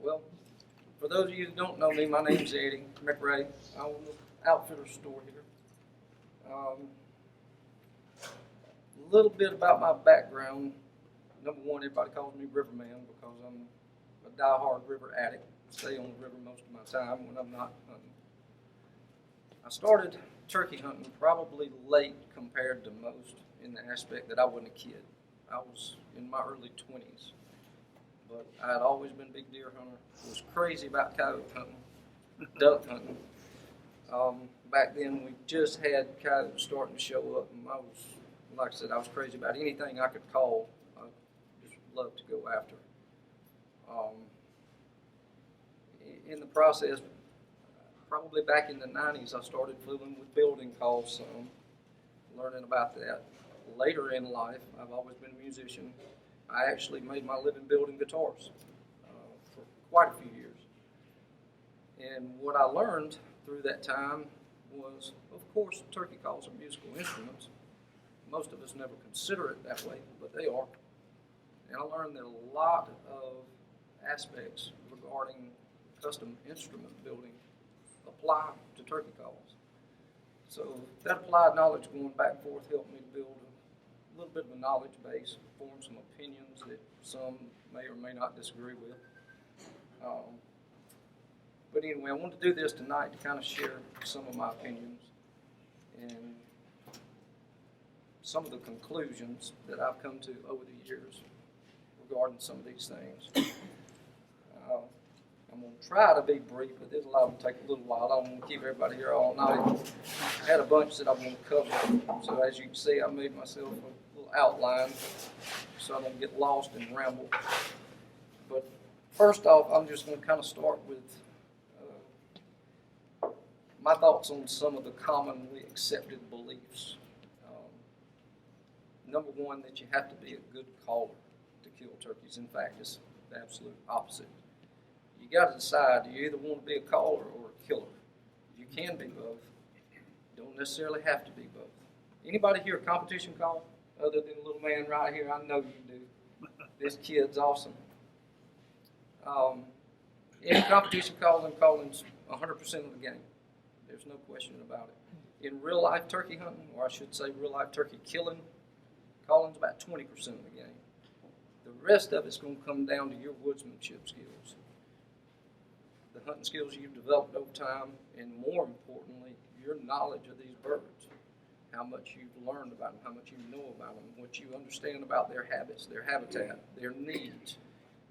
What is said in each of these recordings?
Well, for those of you who don't know me, my name's Eddie McRae. I own the outfitter store here. A little bit about my background. Number one, everybody calls me Riverman because I'm a die-hard river addict. Stay on the river most of my time when I'm not hunting. I started turkey hunting probably late compared to most in the aspect that I wasn't a kid. I was in my early 20s. But I had always been a big deer hunter. Was crazy about coyote hunting, duck hunting. Back then, we just had coyotes starting to show up, and I was, like I said, I was crazy about anything I could call. I just loved to go after. Um, in the process, probably back in the 90s, I started fooling with building calls some, learning about that. Later in life, I've always been a musician. I actually made my living building guitars for quite a few years. And what I learned through that time was, of course, turkey calls are musical instruments. Most of us never consider it that way, but they are. And I learned that a lot of aspects regarding custom instrument building apply to turkey calls. So that applied knowledge going back and forth helped me to build a little bit of a knowledge base, form some opinions that some may or may not disagree with. But anyway, I wanted to do this tonight to kind of share some of my opinions and some of the conclusions that I've come to over the years regarding some of these things. I'm going to try to be brief, but this will take a little while. I don't want to keep everybody here all night. I had a bunch that I want to cover. So as you can see, I made myself a little outline so I don't get lost and ramble. But first off, I'm just going to kind of start with my thoughts on some of the commonly accepted beliefs. Number one, that you have to be a good caller to kill turkeys. In fact, it's the absolute opposite. You got to decide, do you either want to be a caller or a killer? You can be both. You don't necessarily have to be both. Anybody hear a competition call other than the little man right here? I know you do. This kid's awesome. Any competition call, I'm calling 100% of the game. There's no question about it. In real life turkey hunting, or I should say real life turkey killing, calling's about 20% of the game. The rest of it's going to come down to your woodsmanship skills, the hunting skills you've developed over time, and more importantly, your knowledge of these birds, how much you've learned about them, how much you know about them, what you understand about their habits, their habitat, their needs.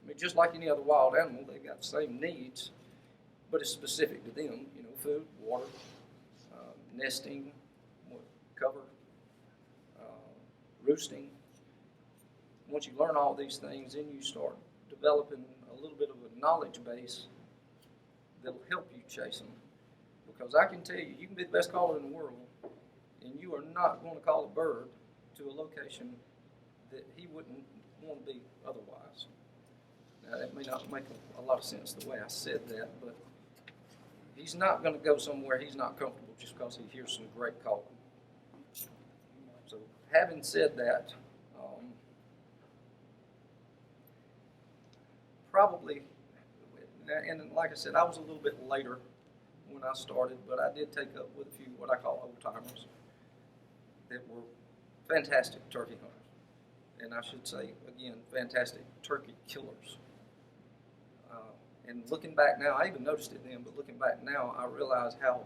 I mean, just like any other wild animal, they've got the same needs, but it's specific to them, you know, food, water, nesting, cover, roosting. Once you learn all these things, then you start developing a little bit of a knowledge base that'll help you chase them. Because I can tell you, you can be the best caller in the world, and you are not going to call a bird to a location that he wouldn't want to be otherwise. Now, that may not make a lot of sense the way I said that, but he's not going to go somewhere he's not comfortable just because he hears some great calling. So, having said that, probably, and like I said, I was a little bit later when I started, but I did take up with a few what I call old-timers that were fantastic turkey hunters. And I should say, again, fantastic turkey killers. And looking back now, I even noticed it then, but looking back now, I realize how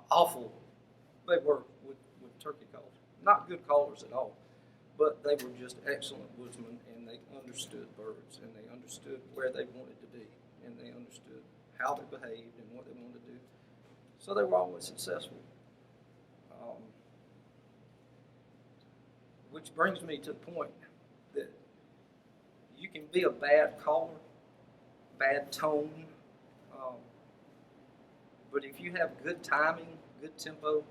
awful they were with turkey calls. Not good callers at all, but they were just excellent woodsmen, and they understood birds, and they understood where they wanted to be, and they understood how they behaved and what they wanted to do. So they were always successful. Which brings me to the point that you can be a bad caller, bad tone, but if you have good timing, good tempo,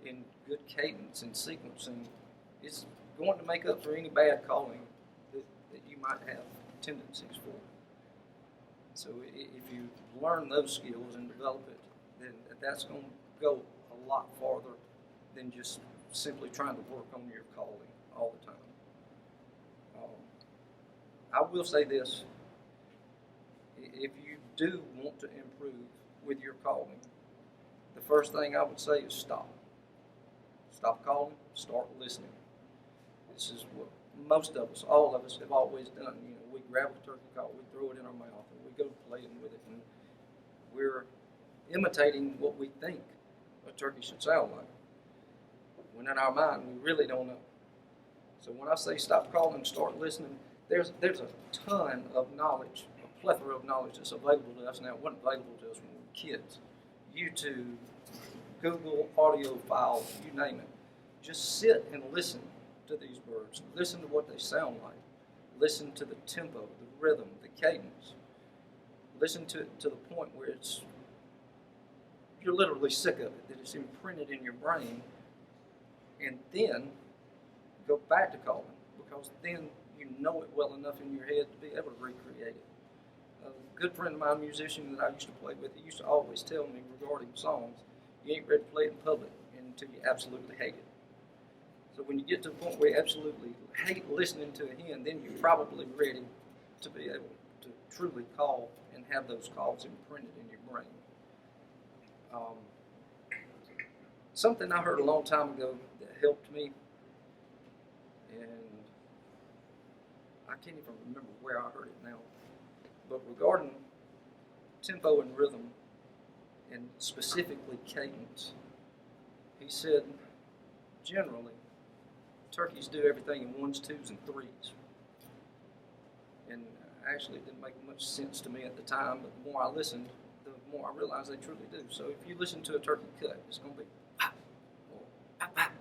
and good cadence and sequencing, it's going to make up for any bad calling that you might have tendencies for. So if you learn those skills and develop it, then that's going to go a lot farther than just simply trying to work on your calling all the time. I will say this, if you do want to improve with your calling, the first thing I would say is stop. Stop calling, start listening. This is what most of us, all of us, have always done. We grab a turkey call, we throw it in our mouth, and we go playing with it, and we're imitating what we think a turkey should sound like. When in our mind, we really don't know. So when I say stop calling and start listening, there's a ton of knowledge, a plethora of knowledge that's available to us now. It wasn't available to us when we were kids. YouTube, Google, audio files, you name it. Just sit and listen to these birds. Listen to what they sound like. Listen to the tempo, the rhythm, the cadence. Listen to it to the point where you're literally sick of it, that it's imprinted in your brain, and then go back to calling, because then you know it well enough in your head to be able to recreate it. A good friend of mine, a musician that I used to play with, he used to always tell me regarding songs, you ain't ready to play it in public until you absolutely hate it. So when you get to the point where you absolutely hate listening to a hymn, then you're probably ready to be able to truly call and have those calls imprinted in your brain. Something I heard a long time ago that helped me, and I can't even remember where I heard it now, but regarding tempo and rhythm, and specifically cadence, he said, generally, turkeys do everything in ones, twos, and threes. And actually, it didn't make much sense to me at the time, but the more I listened, the more I realized they truly do. So if you listen to a turkey cut, it's going to be pop, or pop, pop,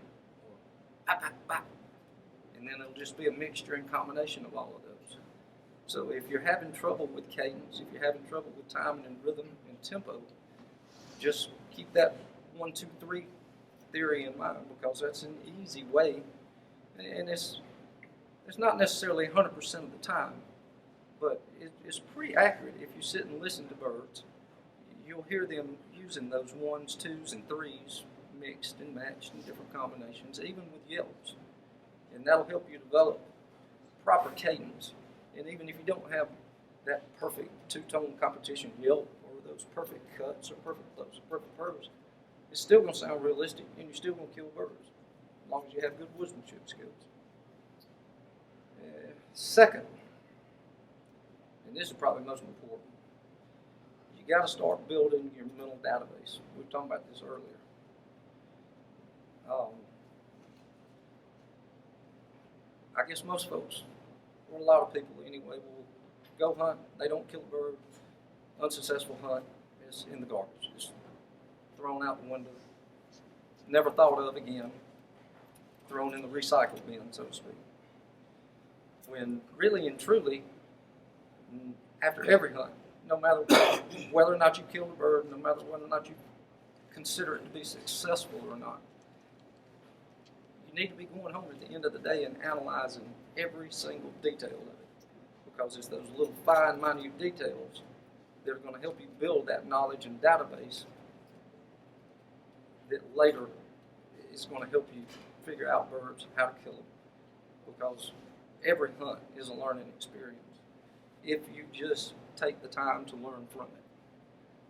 or pop, pop, pop. And then it'll just be a mixture and combination of all of those. So if you're having trouble with cadence, if you're having trouble with timing and rhythm and tempo, just keep that 1, 2, 3 theory in mind, because that's an easy way, and it's not necessarily 100% of the time, but it's pretty accurate. If you sit and listen to birds, you'll hear them using those 1s, 2s, and 3s mixed and matched in different combinations, even with yelps, and that'll help you develop proper cadence. And even if you don't have that perfect two-tone competition yelp, or those perfect cuts, or perfect close, or perfect purrs, it's still going to sound realistic, and you're still going to kill birds, as long as you have good woodsmanship skills. Second, and this is probably most important, you got to start building your mental database. We were talking about this earlier. I guess most folks, or a lot of people anyway, will go hunt. They don't kill a bird. Unsuccessful hunt is in the garbage. It's thrown out the window. Never thought of again. Thrown in the recycle bin, so to speak. When really and truly, after every hunt, no matter whether or not you kill a bird, no matter whether or not you consider it to be successful or not, you need to be going home at the end of the day and analyzing every single detail of it, because it's those little fine, minute details that are going to help you build that knowledge and database that later is going to help you figure out birds, how to kill them, because every hunt is a learning experience if you just take the time to learn from it.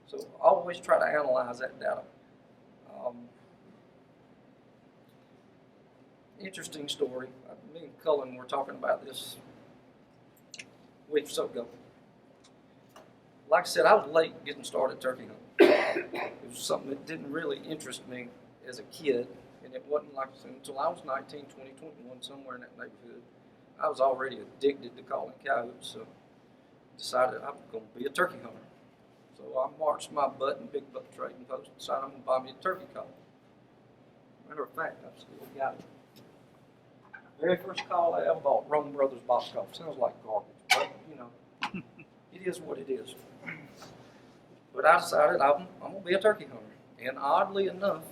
So always try to analyze that data. Interesting story. Me and Cullen were talking about this a week or so ago. Like I said, I was late getting started turkey hunting. It was something that didn't really interest me as a kid, and it wasn't like until I was 19, 20, 21, somewhere in that neighborhood. I was already addicted to calling coyotes, so decided I'm going to be a turkey hunter. So I marched my butt in Big Buck Trading Post and decided I'm going to buy me a turkey call. Matter of fact, I've still got it. Very first call I ever bought, Rome Brothers box call. Sounds like garbage, but you know, it is what it is. But I decided I'm going to be a turkey hunter. And oddly enough,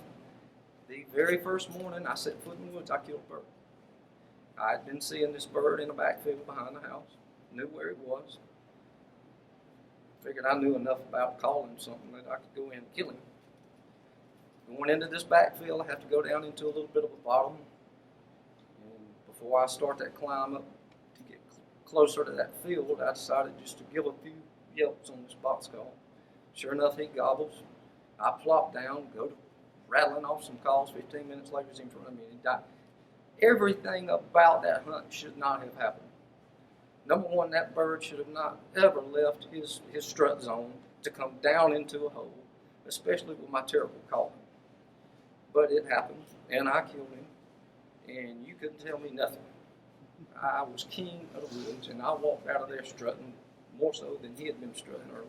the very first morning I set foot in the woods, I killed a bird. I had been seeing this bird in a backfield behind the house, knew where it was. Figured I knew enough about calling something that I could go in and kill him. Going into this backfield, I have to go down into a little bit of a bottom. And before I start that climb up to get closer to that field, I decided just to give a few yelps on this box call. Sure enough, he gobbles. I plop down, go to rattling off some calls. 15 minutes later, he's in front of me and he died. Everything about that hunt should not have happened. Number one, that bird should have not ever left his strut zone to come down into a hole, especially with my terrible calling. But it happened, and I killed him, and you couldn't tell me nothing. I was king of the woods, and I walked out of there strutting more so than he had been strutting earlier.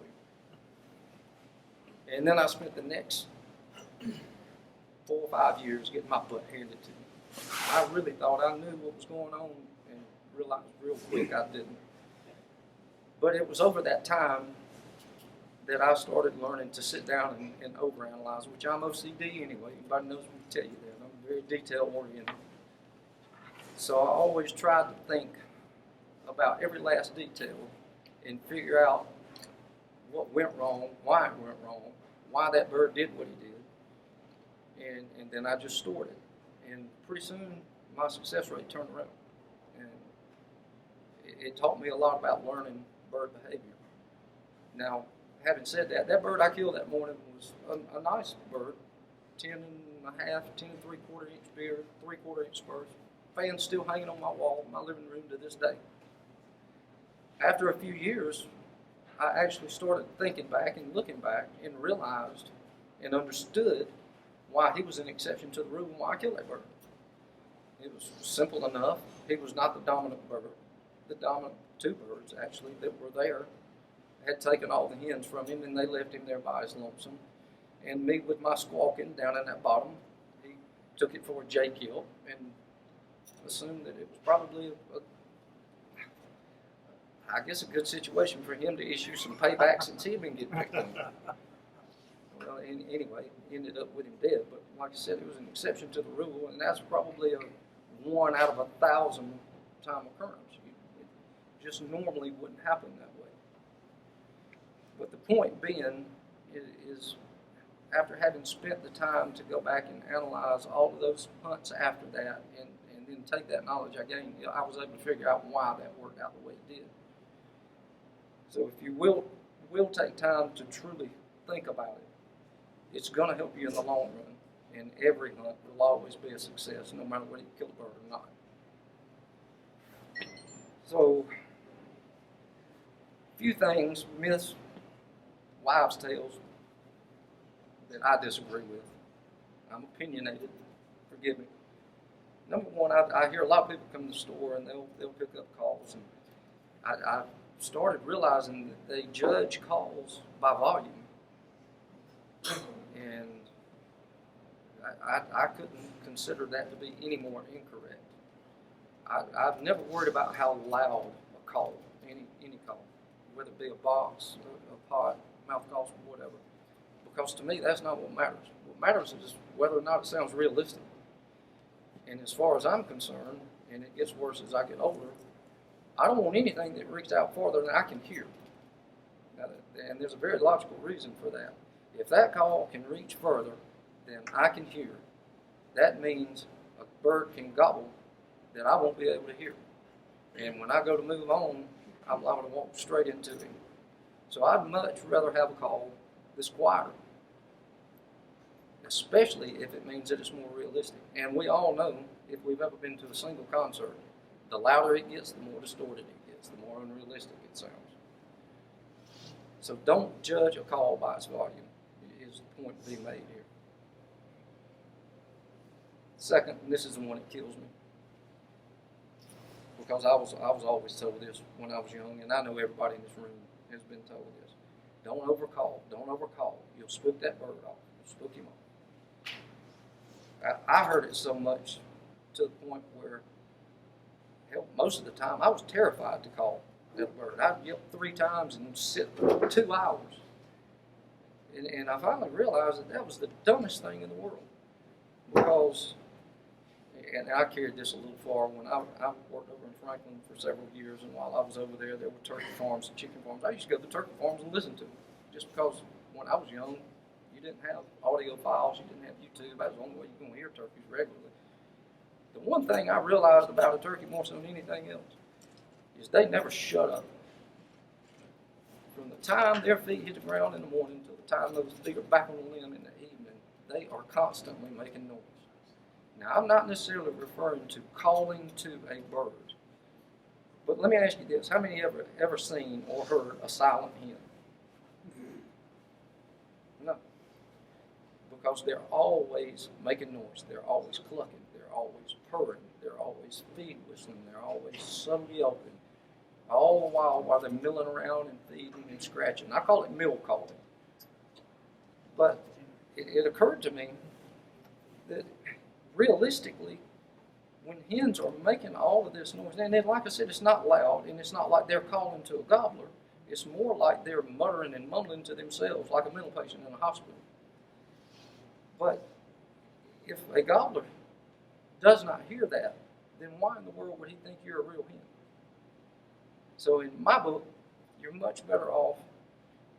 And then I spent the next 4 or 5 years getting my butt handed to me. I really thought I knew what was going on and realized real quick I didn't. But it was over that time that I started learning to sit down and overanalyze, which I'm OCD anyway. Anybody knows me tell you that. I'm very detail oriented. So I always tried to think about every last detail and figure out what went wrong, why it went wrong, why that bird did what he did. And then I just stored it. And pretty soon my success rate turned around. And it taught me a lot about learning bird behavior. Now, having said that, that bird I killed that morning was a nice bird, 10 and a half, 10 and 3/4 inch beard, 3/4 inch spurs. Fan's still hanging on my wall in my living room to this day. After a few years, I actually started thinking back and looking back and realized and understood why he was an exception to the rule and why I killed that bird. It was simple enough. He was not the dominant bird. The dominant two birds, actually, that were there had taken all the hens from him, and they left him there by his lonesome. And me with my squawking down in that bottom, he took it for a J kill and assumed that it was probably I guess a good situation for him to issue some payback since he had been getting picked on. Well, anyway, ended up with him dead. But like I said, it was an exception to the rule, and that's probably a 1 out of 1,000 time occurrence. It just normally wouldn't happen that way. But the point being is after having spent the time to go back and analyze all of those hunts after that and then take that knowledge I gained, I was able to figure out why that worked out the way it did. So if you will take time to truly think about it, it's going to help you in the long run. And every hunt will always be a success, no matter whether you kill a bird or not. So, a few things, myths, wives' tales that I disagree with. I'm opinionated. Forgive me. Number one, I hear a lot of people come to the store and they'll pick up calls, and I started realizing that they judge calls by volume, and I couldn't consider that to be any more incorrect. I've never worried about how loud a call, any call, whether it be a box, a pot, mouth calls, whatever, because to me that's not what matters. What matters is whether or not it sounds realistic. And as far as I'm concerned, and it gets worse as I get older, I don't want anything that reaches out farther than I can hear. And there's a very logical reason for that. If that call can reach further than I can hear, that means a bird can gobble that I won't be able to hear. And when I go to move on, I'm liable to walk straight into him. So I'd much rather have a call that's quieter, especially if it means that it's more realistic. And we all know, if we've ever been to a single concert, the louder it gets, the more distorted it gets, the more unrealistic it sounds. So don't judge a call by its volume, is the point being made here. Second, and this is the one that kills me, because I was always told this when I was young, and I know everybody in this room has been told this. Don't overcall. Don't overcall. You'll spook that bird off. You'll spook him off. I heard it so much to the point where, hell, most of the time I was terrified to call that bird. I'd yelp 3 times and sit for 2 hours. And I finally realized that was the dumbest thing in the world, because, and I carried this a little far when I worked over in Franklin for several years, and while I was over there, there were turkey farms and chicken farms. I used to go to the turkey farms and listen to them, just because when I was young, you didn't have audio files, you didn't have YouTube. That was the only way you could hear turkeys regularly. The one thing I realized about a turkey more so than anything else is they never shut up. from the time their feet hit the ground in the morning to the time those feet are back on the limb in the evening, they are constantly making noise. Now, I'm not necessarily referring to calling to a bird, but let me ask you this. How many ever seen or heard a silent hen? No. Because they're always making noise. They're always clucking. They're always purring. They're always feed whistling. They're always subtly open. All the while they're milling around and feeding and scratching. I call it mill calling. But it occurred to me that realistically, when hens are making all of this noise, and then, like I said, it's not loud, and it's not like they're calling to a gobbler. It's more like they're muttering and mumbling to themselves, like a mental patient in a hospital. But if a gobbler does not hear that, then why in the world would he think you're a real hen? So in my book, you're much better off,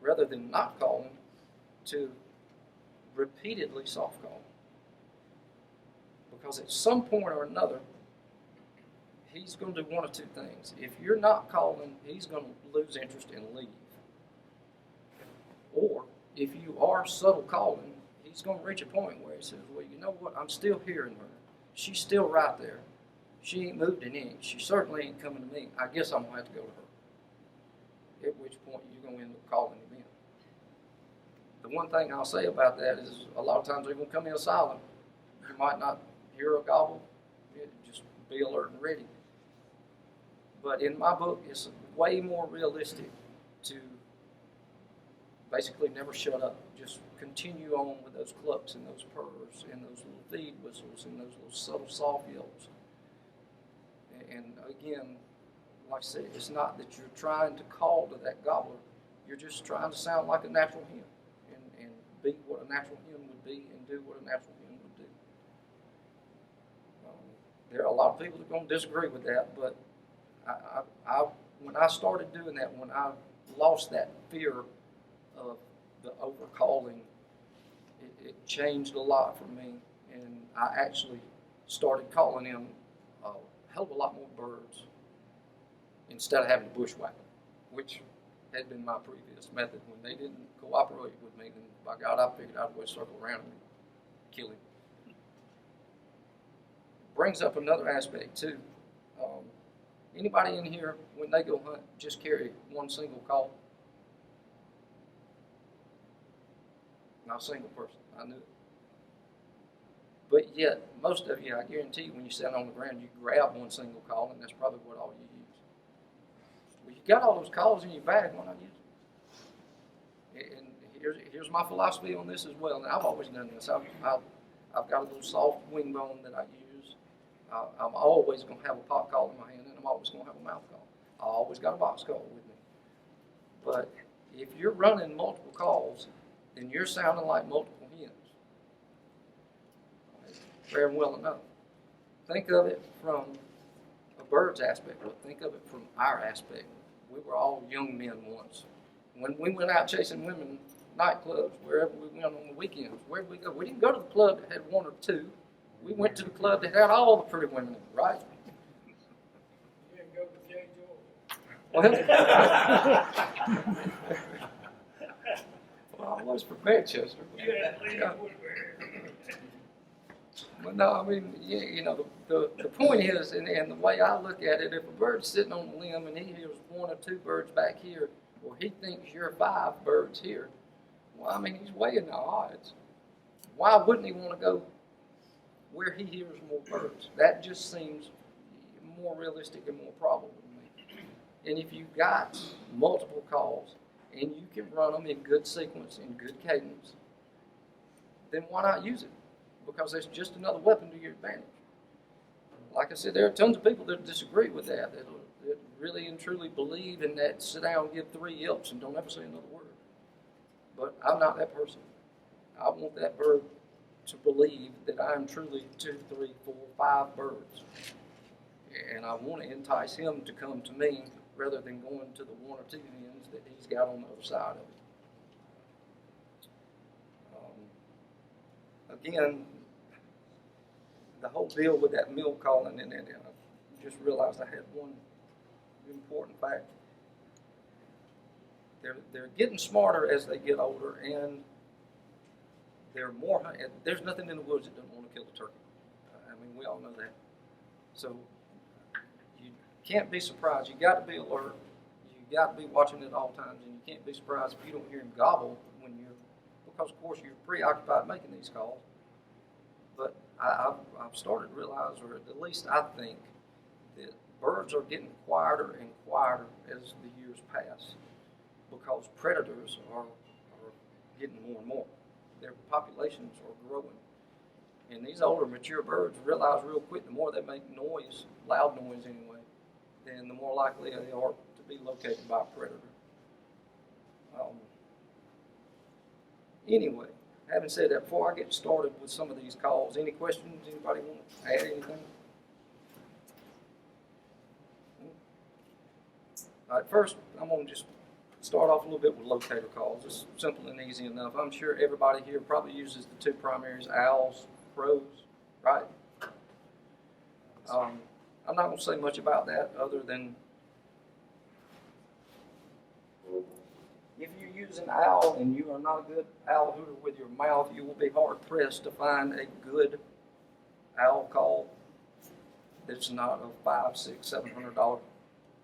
rather than not calling, to repeatedly soft call. Because at some point or another, he's going to do one of two things. If you're not calling, he's going to lose interest and leave. Or if you are subtle calling, he's going to reach a point where he says, well, you know what, I'm still hearing her. She's still right there. She ain't moved an inch. She certainly ain't coming to me. I guess I'm going to have to go to her. At which point you're going to end up calling him in. The one thing I'll say about that is a lot of times they're going to come in silent. You might not hear a gobble. Just be alert and ready. But in my book, it's way more realistic to basically never shut up. Just continue on with those clucks and those purrs and those little feed whistles and those little subtle soft yelps. And again, like I said, it's not that you're trying to call to that gobbler. You're just trying to sound like a natural hen and be what a natural hen would be and do what a natural hen would do. There are a lot of people that are going to disagree with that, but I when I started doing that, when I lost that fear of the overcalling, it changed a lot for me, and I actually started calling in a hell of a lot more birds instead of having to bushwhack them, which had been my previous method. When they didn't cooperate with me, then by God, I figured out a way to circle around him and kill him. Brings up another aspect too. Anybody in here, when they go hunt, just carry one single call? Not a single person. I knew it. But yet, most of you, I guarantee you, when you stand on the ground, you grab one single call, and that's probably what all you use. Well, you got all those calls in your bag, why not use them? And here's my philosophy on this as well. And I've always done this. I've got a little soft wing bone that I use. I'm always going to have a pot call in my hand, and I'm always going to have a mouth call. I always got a box call with me. But if you're running multiple calls, then you're sounding like multiple hens. Fair and well enough. Think of it from a bird's aspect, but think of it from our aspect. We were all young men once. When we went out chasing women, nightclubs, wherever we went on the weekends, where did we go? We didn't go to the club that had one or two. We went to the club that had all the pretty women in it, right? You didn't go to J. Well, I was from Manchester. But no, I mean, you know, the point is, and the way I look at it, if a bird's sitting on the limb and he hears one or two birds back here, or he thinks you're 5 birds here, well, I mean, he's weighing the odds. Why wouldn't he want to go where he hears more birds? That just seems more realistic and more probable to me. And if you've got multiple calls and you can run them in good sequence, in good cadence, then why not use it? Because it's just another weapon to your advantage. Like I said, there are tons of people that disagree with that really and truly believe in that sit down, give 3 yelps, and don't ever say another word. But I'm not that person. I want that bird to believe that I'm truly 2, 3, 4, 5 birds. And I want to entice him to come to me rather than going to the 1 or 2 hens that he's got on the other side of it. Again, the whole deal with that mill calling, and I just realized I had one important fact. they're getting smarter as they get older, and they're more. There's nothing in the woods that doesn't want to kill a turkey. I mean, we all know that. So you can't be surprised. You got to be alert. You got to be watching it at all times, and you can't be surprised if you don't hear him gobble because of course you're preoccupied making these calls. But I've started to realize, or at least I think, that birds are getting quieter and quieter as the years pass because predators are getting more and more. Their populations are growing. And these older, mature birds realize real quick the more they make noise, loud noise anyway, then the more likely they are to be located by a predator. Anyway, having said that, before I get started with some of these calls, any questions? Anybody want to add anything? All right, first, I'm going to just start off a little bit with locator calls. It's simple and easy enough. I'm sure everybody here probably uses the two primaries, owls, crows, right? I'm not going to say much about that other than if you use an owl and you are not a good owl hooter with your mouth, you will be hard pressed to find a good owl call that's not a $500, $600, $700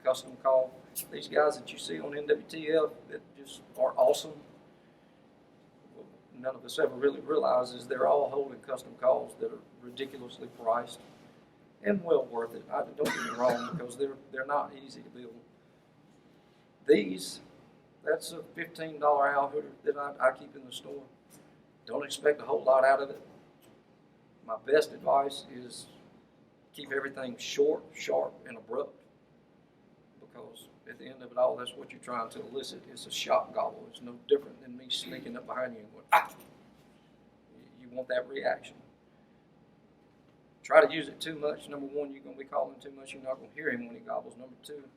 custom call. These guys that you see on NWTF that just are awesome, none of us ever really realizes they're all holding custom calls that are ridiculously priced and well worth it. Don't get me wrong, because they're not easy to build. That's a $15 owl hooter that I keep in the store. Don't expect a whole lot out of it. My best advice is keep everything short, sharp, and abrupt, because at the end of it all, that's what you're trying to elicit. It's a shock gobble. It's no different than me sneaking up behind you and going, ah! You want that reaction. Try to use it too much. Number one, you're going to be calling too much. You're not going to hear him when he gobbles. Number two,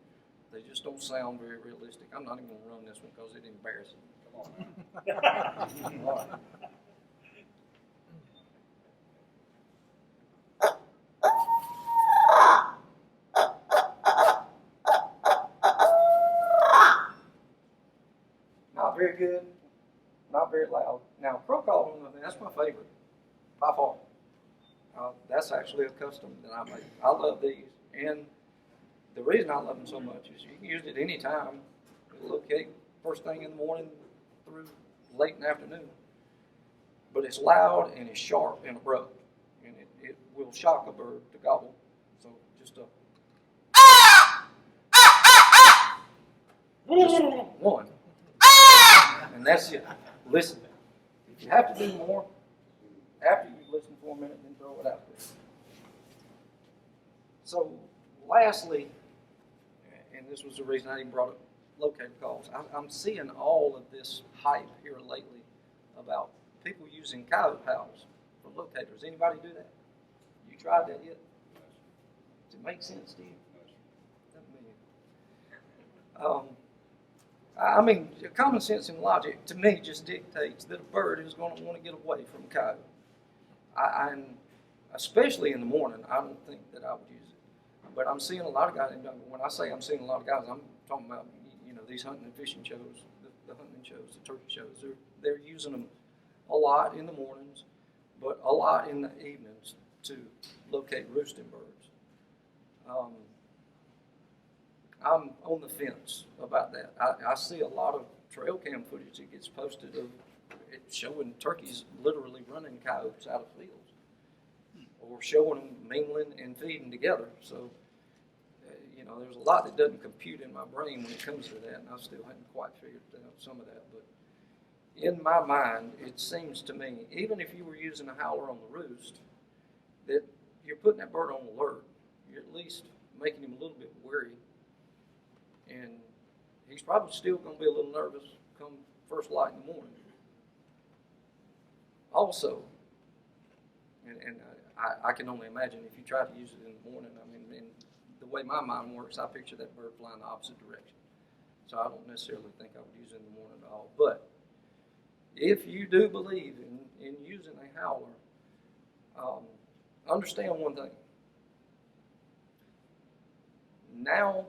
they just don't sound very realistic. I'm not even going to run this one because it's embarrassing. Come on. All right. Not very good, not very loud. Now, crow call, that's my favorite, by far. That's actually a custom that I make. I love these, and the reason I love them so much is you can use it any time. It'll locate first thing in the morning through late in the afternoon. But it's loud and it's sharp and abrupt, and it will shock a bird to gobble. So just one. And that's it. Listen. If you have to do more, after you listen for a minute, then throw it out there. So, lastly, and this was the reason I even brought up locator calls, I'm seeing all of this hype here lately about people using coyote howls for locators. Anybody do that? You tried that yet? Does it make sense to you? I mean, common sense and logic, to me, just dictates that a bird is going to want to get away from a coyote. And especially in the morning, I don't think that I would use it. But I'm seeing a lot of guys, and when I say I'm seeing a lot of guys, I'm talking about, these hunting and fishing shows, the hunting shows, the turkey shows. They're using them a lot in the mornings, but a lot in the evenings to locate roosting birds. I'm on the fence about that. I see a lot of trail cam footage that gets posted of it showing turkeys literally running coyotes out of fields, or showing them mingling and feeding together. So, there's a lot that doesn't compute in my brain when it comes to that, and I still haven't quite figured out some of that. But in my mind, it seems to me, even if you were using a howler on the roost, that you're putting that bird on alert. You're at least making him a little bit wary. And he's probably still going to be a little nervous come first light in the morning. Also, and I can only imagine if you try to use it in the morning, and the way my mind works, I picture that bird flying the opposite direction. So I don't necessarily think I would use it in the morning at all. But if you do believe in using a howler, understand one thing. Now,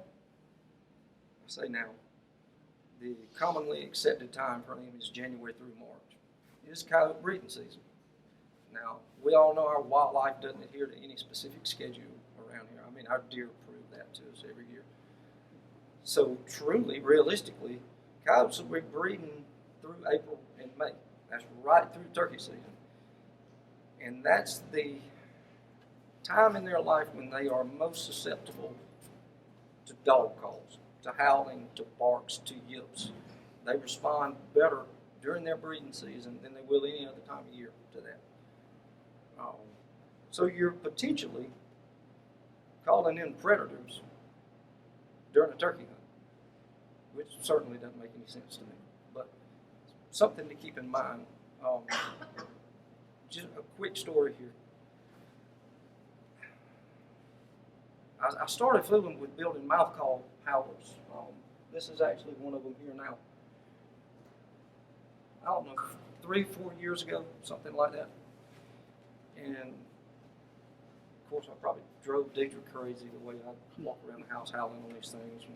the commonly accepted time frame is January through March. It's coyote breeding season. Now, we all know our wildlife doesn't adhere to any specific schedule around here. I mean, our deer prove that to us every year. So truly, realistically, coyotes will be breeding through April and May. That's right through turkey season. And that's the time in their life when they are most susceptible to dog calls, to howling, to barks, to yips. They respond better during their breeding season than they will any other time of year to that. So you're potentially calling in predators during a turkey hunt, which certainly doesn't make any sense to me, but something to keep in mind. Just a quick story here. I started fooling with building mouth call howlers. This is actually one of them here now. I don't know, 3-4 years ago, something like that. And of course, I probably drove Cedar crazy the way I walk around the house howling on these things.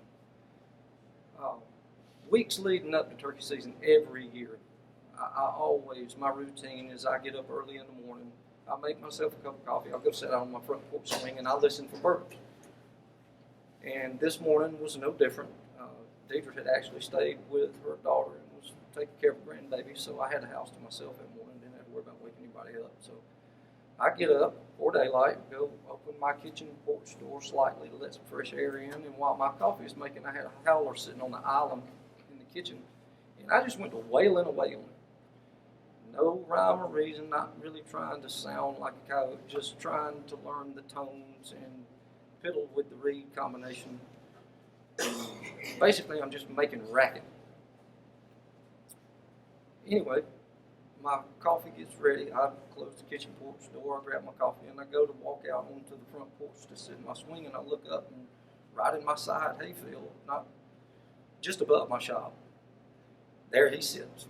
Weeks leading up to turkey season every year, I always, my routine is I get up early in the morning, I make myself a cup of coffee, I'll go sit out on my front porch swing and I listen for birds. And this morning was no different. Deidre had actually stayed with her daughter and was taking care of her grandbaby, so I had the house to myself that morning, didn't have to worry about waking anybody up. So I get up before daylight, go open my kitchen porch door slightly to let some fresh air in, and while my coffee is making, I had a howler sitting on the island in the kitchen, and I just went to wailing away on it. No rhyme or reason, not really trying to sound like a coyote, just trying to learn the tones and fiddle with the reed combination. And basically, I'm just making racket. Anyway, my coffee gets ready. I close the kitchen porch door, I grab my coffee, and I go to walk out onto the front porch to sit in my swing, and I look up, and right in my side hayfield, not just above my shop, there he sits.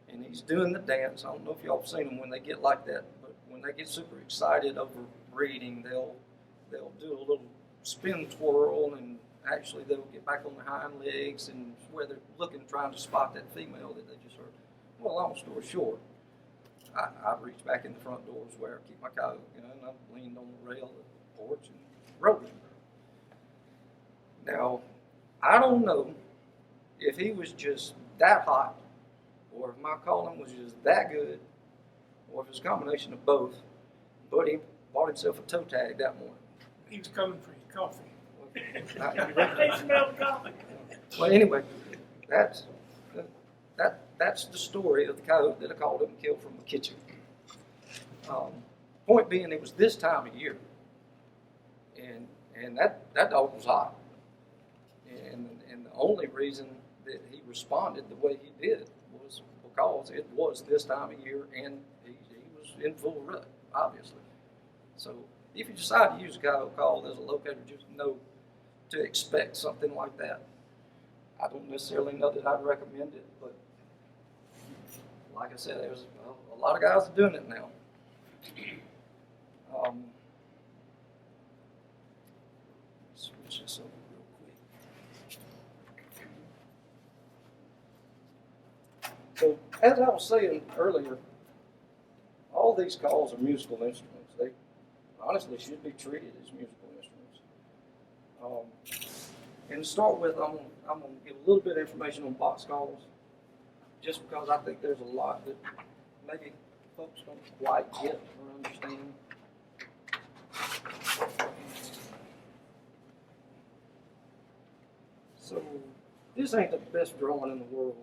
And he's doing the dance. I don't know if y'all have seen them when they get like that, but when they get super excited over breeding, they'll do a little spin twirl, and actually they'll get back on their hind legs, and where they're looking, trying to spot that female that they just heard. Well, long story short, I reached back in the front doors where I keep my coyote gun, and I leaned on the rail of the porch and rode him. Now, I don't know if he was just that hot, or if my calling was just that good, or if it's a combination of both, but he bought himself a toe tag that morning. He was coming for your coffee. They smelled coffee. Well, anyway, that's the story of the coyote that I called up and killed from the kitchen. Point being, it was this time of year, and that dog was hot, and the only reason that he responded the way he did was because it was this time of year, and he was in full rut, obviously. So if you decide to use a coyote call as a locator, just know to expect something like that. I don't necessarily know that I'd recommend it, but like I said, there's a lot of guys are doing it now. Switch this over real quick. So, as I was saying earlier, all these calls are musical instruments. They honestly should be treated as musical instruments. And to start with, I'm going to give a little bit of information on box calls, just because I think there's a lot that maybe folks don't quite get or understand. So this ain't the best drawing in the world,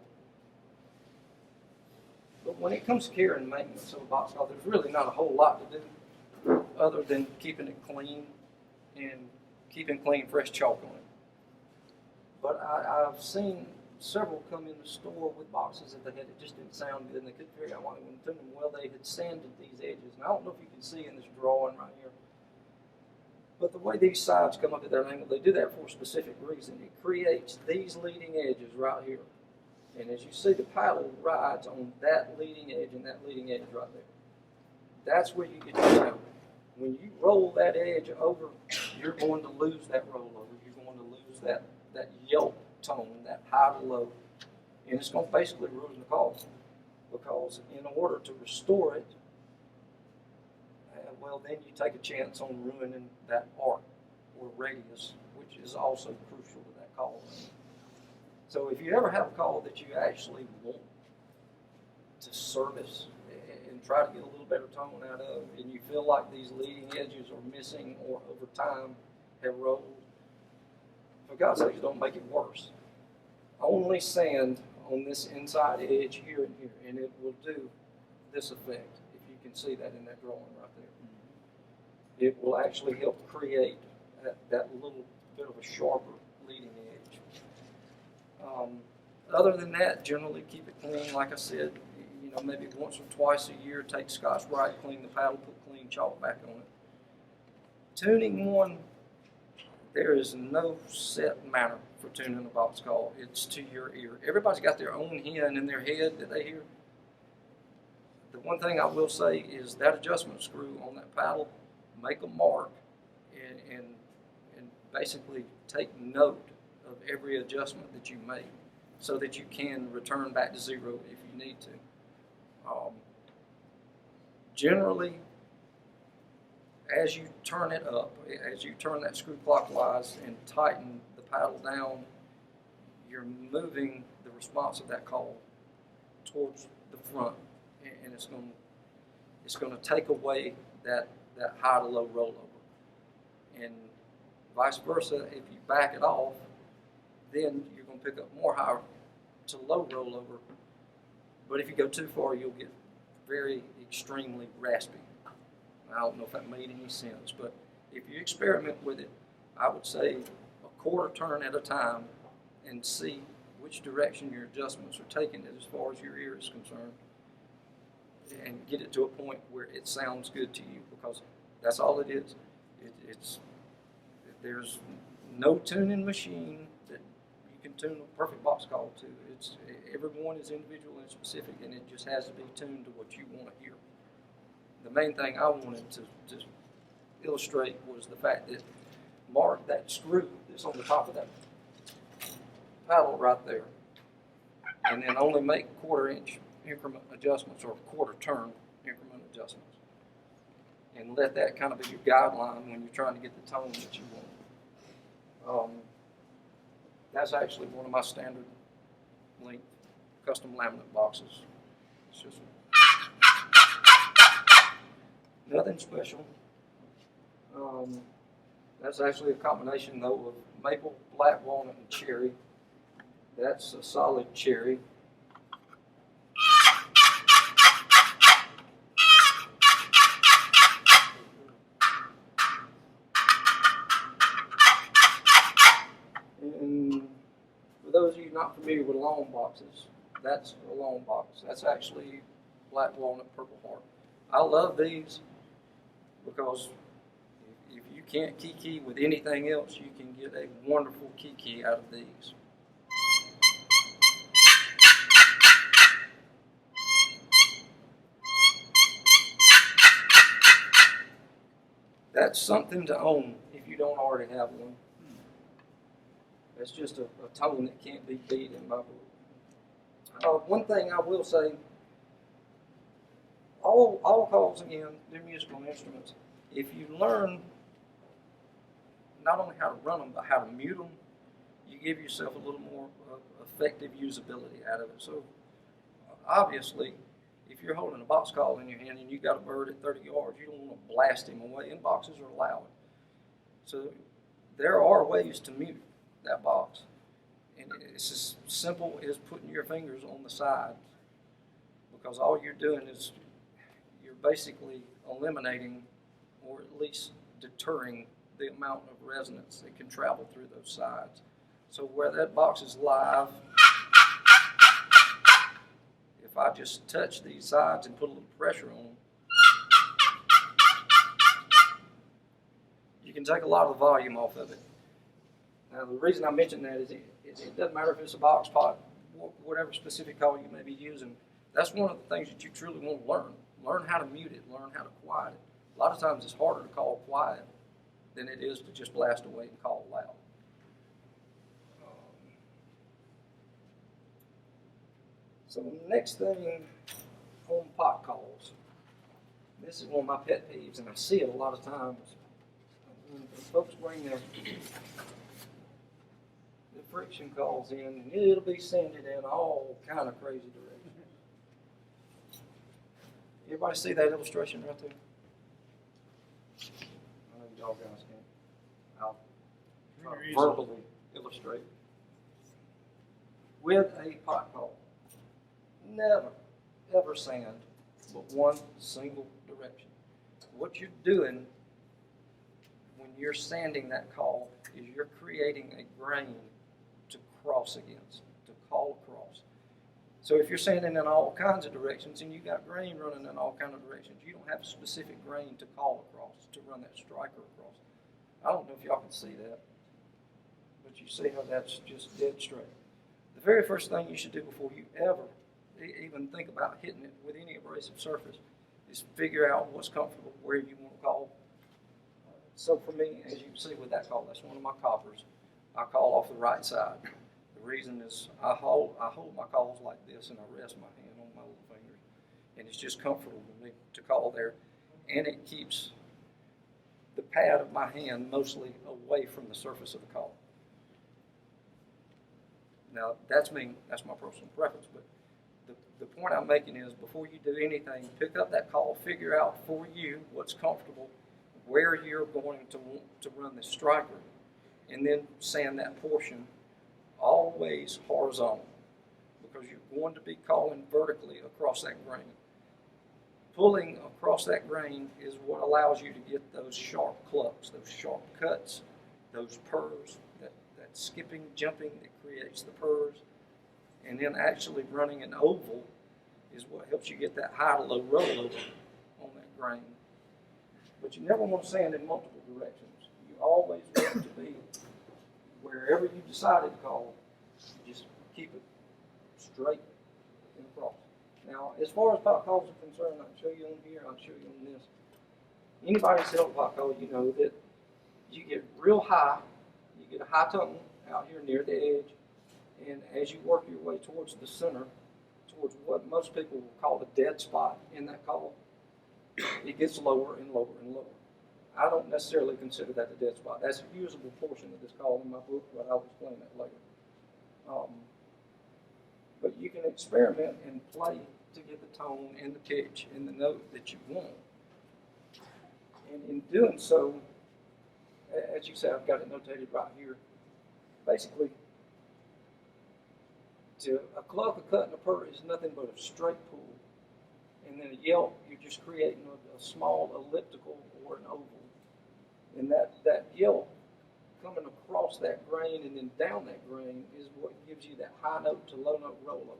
but when it comes to care and maintenance of a box call, there's really not a whole lot to do other than keeping it clean and keeping clean fresh chalk on it. But I've seen several come in the store with boxes that they had, it just didn't sound good, and they couldn't figure out why they wouldn't tune them. Well, they had sanded these edges, and I don't know if you can see in this drawing right here, but the way these sides come up at their angle, they do that for a specific reason. It creates these leading edges right here, and as you see, the paddle rides on that leading edge and that leading edge right there. That's where you get your sound. When you roll that edge over, you're going to lose that rollover. You're going to lose that yelp tone, that high to low, and it's going to basically ruin the call, because in order to restore it, well, then you take a chance on ruining that arc or radius, which is also crucial to that call. So if you ever have a call that you actually want to service and try to get a little better tone out of, and you feel like these leading edges are missing or over time have rolled, for God's sake, don't make it worse. Only sand on this inside edge here and here, and it will do this effect, if you can see that in that drawing right there. It will actually help create that little bit of a sharper leading edge. Other than that, generally keep it clean. Like I said, maybe once or twice a year, take Scotch-Brite, clean the paddle, put clean chalk back on it. Tuning one, there is no set manner for tuning a box call. It's to your ear. Everybody's got their own hen in their head that they hear. The one thing I will say is that adjustment screw on that paddle, make a mark and basically take note of every adjustment that you make so that you can return back to zero if you need to. Generally, as you turn it up, as you turn that screw clockwise and tighten the paddle down, you're moving the response of that call towards the front, and it's going to take away that high to low rollover. And vice versa, if you back it off, then you're going to pick up more high to low rollover. But if you go too far, you'll get very extremely raspy. I don't know if that made any sense, but if you experiment with it, I would say a quarter turn at a time and see which direction your adjustments are taking it as far as your ear is concerned, and get it to a point where it sounds good to you, because that's all it is. There's no tuning machine that you can tune a perfect box call to. Everyone is individual and specific, and it just has to be tuned to what you want to hear. The main thing I wanted to illustrate was the fact that mark that screw that's on the top of that paddle right there, and then only make quarter-inch increment adjustments or quarter turn increment adjustments, and let that kind of be your guideline when you're trying to get the tone that you want. That's actually one of my standard length custom laminate boxes. It's just nothing special. That's actually a combination though of maple, black walnut, and cherry. That's a solid cherry. And for those of you not familiar with long boxes, that's a long box. That's actually black walnut, purple heart. I love these because if you can't kiki with anything else, you can get a wonderful kiki out of these. That's something to own if you don't already have one. That's just a tone that can't be beat in my book. One thing I will say, all calls, again, they're musical instruments. If you learn not only how to run them, but how to mute them, you give yourself a little more effective usability out of it. So obviously, if you're holding a box call in your hand and you got a bird at 30 yards, you don't want to blast him away, and boxes are loud. So there are ways to mute that box. And it's as simple as putting your fingers on the sides, because all you're doing is you're basically eliminating, or at least deterring, the amount of resonance that can travel through those sides. So where that box is live, if I just touch these sides and put a little pressure on them, you can take a lot of the volume off of it. Now, the reason I mention that is it doesn't matter if it's a box pot, whatever specific call you may be using. That's one of the things that you truly want to learn. Learn how to mute it, learn how to quiet it. A lot of times it's harder to call quiet than it is to just blast away and call loud. So the next thing on pot calls. This is one of my pet peeves, and I see it a lot of times. When folks bring their friction calls in, and it'll be sanded in all kind of crazy directions. Everybody see that illustration right there? I know y'all guys can't. I'll try to verbally illustrate. With a pot call, never, ever sand but one single direction. What you're doing when you're sanding that call is you're creating a grain to cross against, to call across. So if you're sanding in all kinds of directions and you got grain running in all kinds of directions, you don't have a specific grain to call across, to run that striker across. I don't know if y'all can see that, but you see how that's just dead straight. The very first thing you should do before you ever even think about hitting it with any abrasive surface is figure out what's comfortable, where you want to call. So for me, as you can see with that call, that's one of my coppers. I call off the right side. The reason is I hold my calls like this, and I rest my hand on my little fingers, and it's just comfortable for me to call there, and it keeps the pad of my hand mostly away from the surface of the call. Now that's me, that's my personal preference, but the point I'm making is before you do anything, pick up that call, figure out for you what's comfortable, where you're going to want to run the striker, and then sand that portion always horizontal, because you're going to be calling vertically across that grain. Pulling across that grain is what allows you to get those sharp clucks, those sharp cuts, those purrs, that skipping, jumping that creates the purrs. And then actually running an oval is what helps you get that high to low rollover on that grain. But you never want to sand in multiple directions. You always want to be wherever you decided to call, just keep it straight and across. Now, as far as pot calls are concerned, I can show you on here, I'll show you on this. Anybody that's held a pot call, you know that you get real high, you get a high tone out here near the edge, and as you work your way towards the center, towards what most people will call the dead spot in that call, it gets lower and lower and lower. I don't necessarily consider that a dead spot. That's a usable portion of this call in my book, but I'll explain that later. But you can experiment and play to get the tone and the pitch and the note that you want. And in doing so, as you say, I've got it notated right here. Basically, a cluck, a cut, and a purr is nothing but a straight pull. And then a yelp, you're just creating a small elliptical or an oval. And that yelp coming across that grain and then down that grain is what gives you that high note to low note rollover.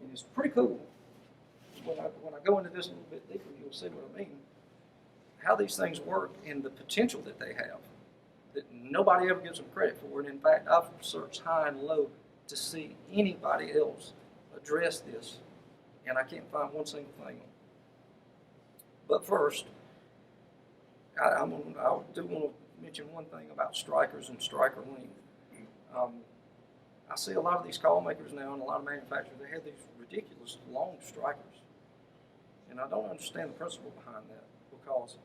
And it's pretty cool. When I go into this a little bit deeper, you'll see what I mean. How these things work and the potential that they have that nobody ever gives them credit for. And in fact, I've searched high and low to see anybody else address this, and I can't find one single thing on it. But first, I do want to mention one thing about strikers and striker length. I see a lot of these call makers now and a lot of manufacturers, they have these ridiculous long strikers. And I don't understand the principle behind that, because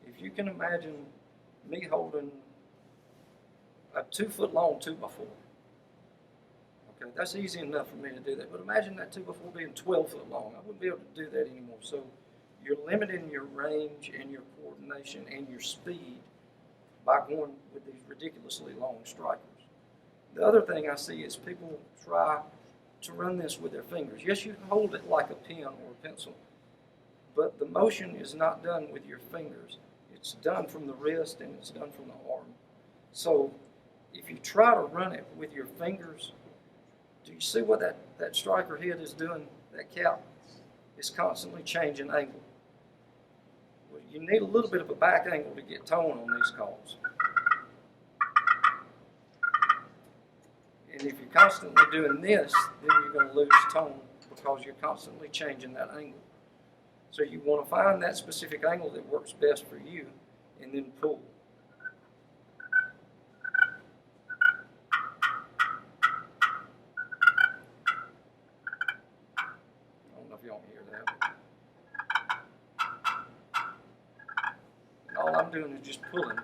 if you can imagine me holding a 2-foot long 2x4, okay, that's easy enough for me to do that. But imagine that 2x4 being 12 foot long. I wouldn't be able to do that anymore. So you're limiting your range and your coordination and your speed by going with these ridiculously long strikers. The other thing I see is people try to run this with their fingers. Yes, you can hold it like a pen or a pencil, but the motion is not done with your fingers. It's done from the wrist and it's done from the arm. So if you try to run it with your fingers, do you see what that striker head is doing? That cap is constantly changing angle. Well, you need a little bit of a back angle to get tone on these calls. And if you're constantly doing this, then you're going to lose tone because you're constantly changing that angle. So you want to find that specific angle that works best for you and then pull. doing is just pulling.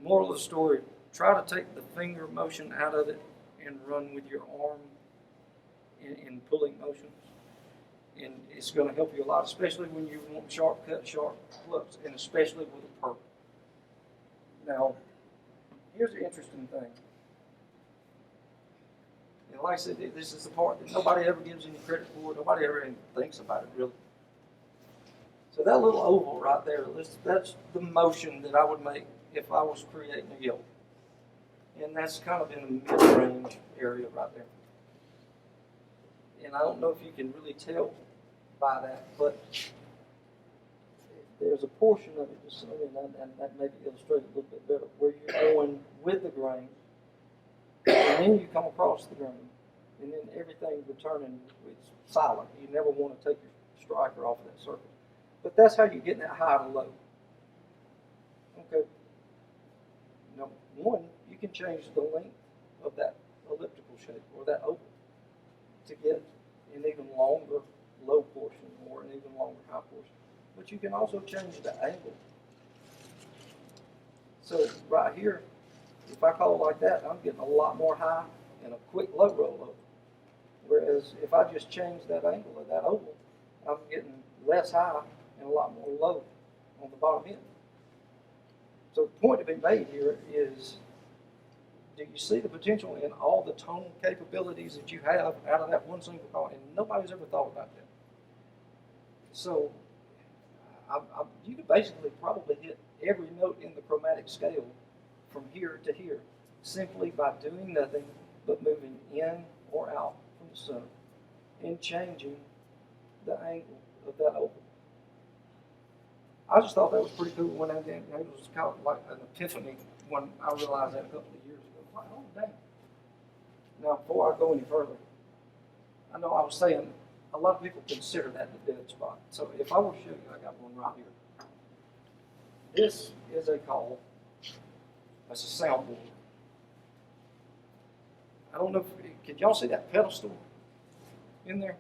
Moral of the story, try to take the finger motion out of it and run with your arm in pulling motions. And it's going to help you a lot, especially when you want sharp cut, sharp plucks, and especially with a perk. Now, here's the interesting thing. And like I said, this is the part that nobody ever gives any credit for. Nobody ever even thinks about it, really. So that little oval right there, that's the motion that I would make if I was creating a yoke. And that's kind of in the mid-range area right there. And I don't know if you can really tell by that, but there's a portion of it, just, and that maybe illustrates it a little bit better, where you're going with the grain, and then you come across the grain, and then everything returning is silent. You never want to take your striker off of that surface. But that's how you're getting that high to low. Okay. Now, one, you can change the length of that elliptical shape or that oval to get an even longer low portion or an even longer high portion. But you can also change the angle. So right here, if I call it like that, I'm getting a lot more high and a quick low roll over. Whereas if I just change that angle of that oval, I'm getting less high and a lot more low on the bottom end. So the point to be made here is, do you see the potential in all the tone capabilities that you have out of that one single call? And nobody's ever thought about that. So you could basically probably hit every note in the chromatic scale from here to here simply by doing nothing but moving in or out from the center and changing the angle of that oval. I just thought that was pretty cool when I did. It was kind of like an epiphany when I realized that a couple of years ago. Like, oh, dang. Now, before I go any further, I know I was saying a lot of people consider that the dead spot. So if I will show you, I got one right here. This is a call. That's a soundboard. I don't know if, can y'all see that pedestal in there?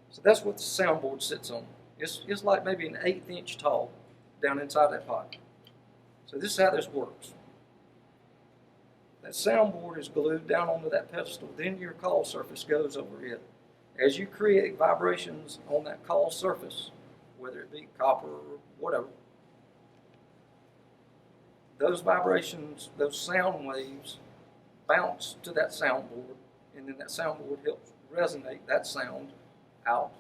So that's what the soundboard sits on. It's like maybe an 1/8 inch tall down inside that pot. So this is how this works. That soundboard is glued down onto that pedestal. Then your call surface goes over it. As you create vibrations on that call surface, whether it be copper or whatever, those vibrations, those sound waves, bounce to that soundboard, and then that soundboard helps resonate that sound out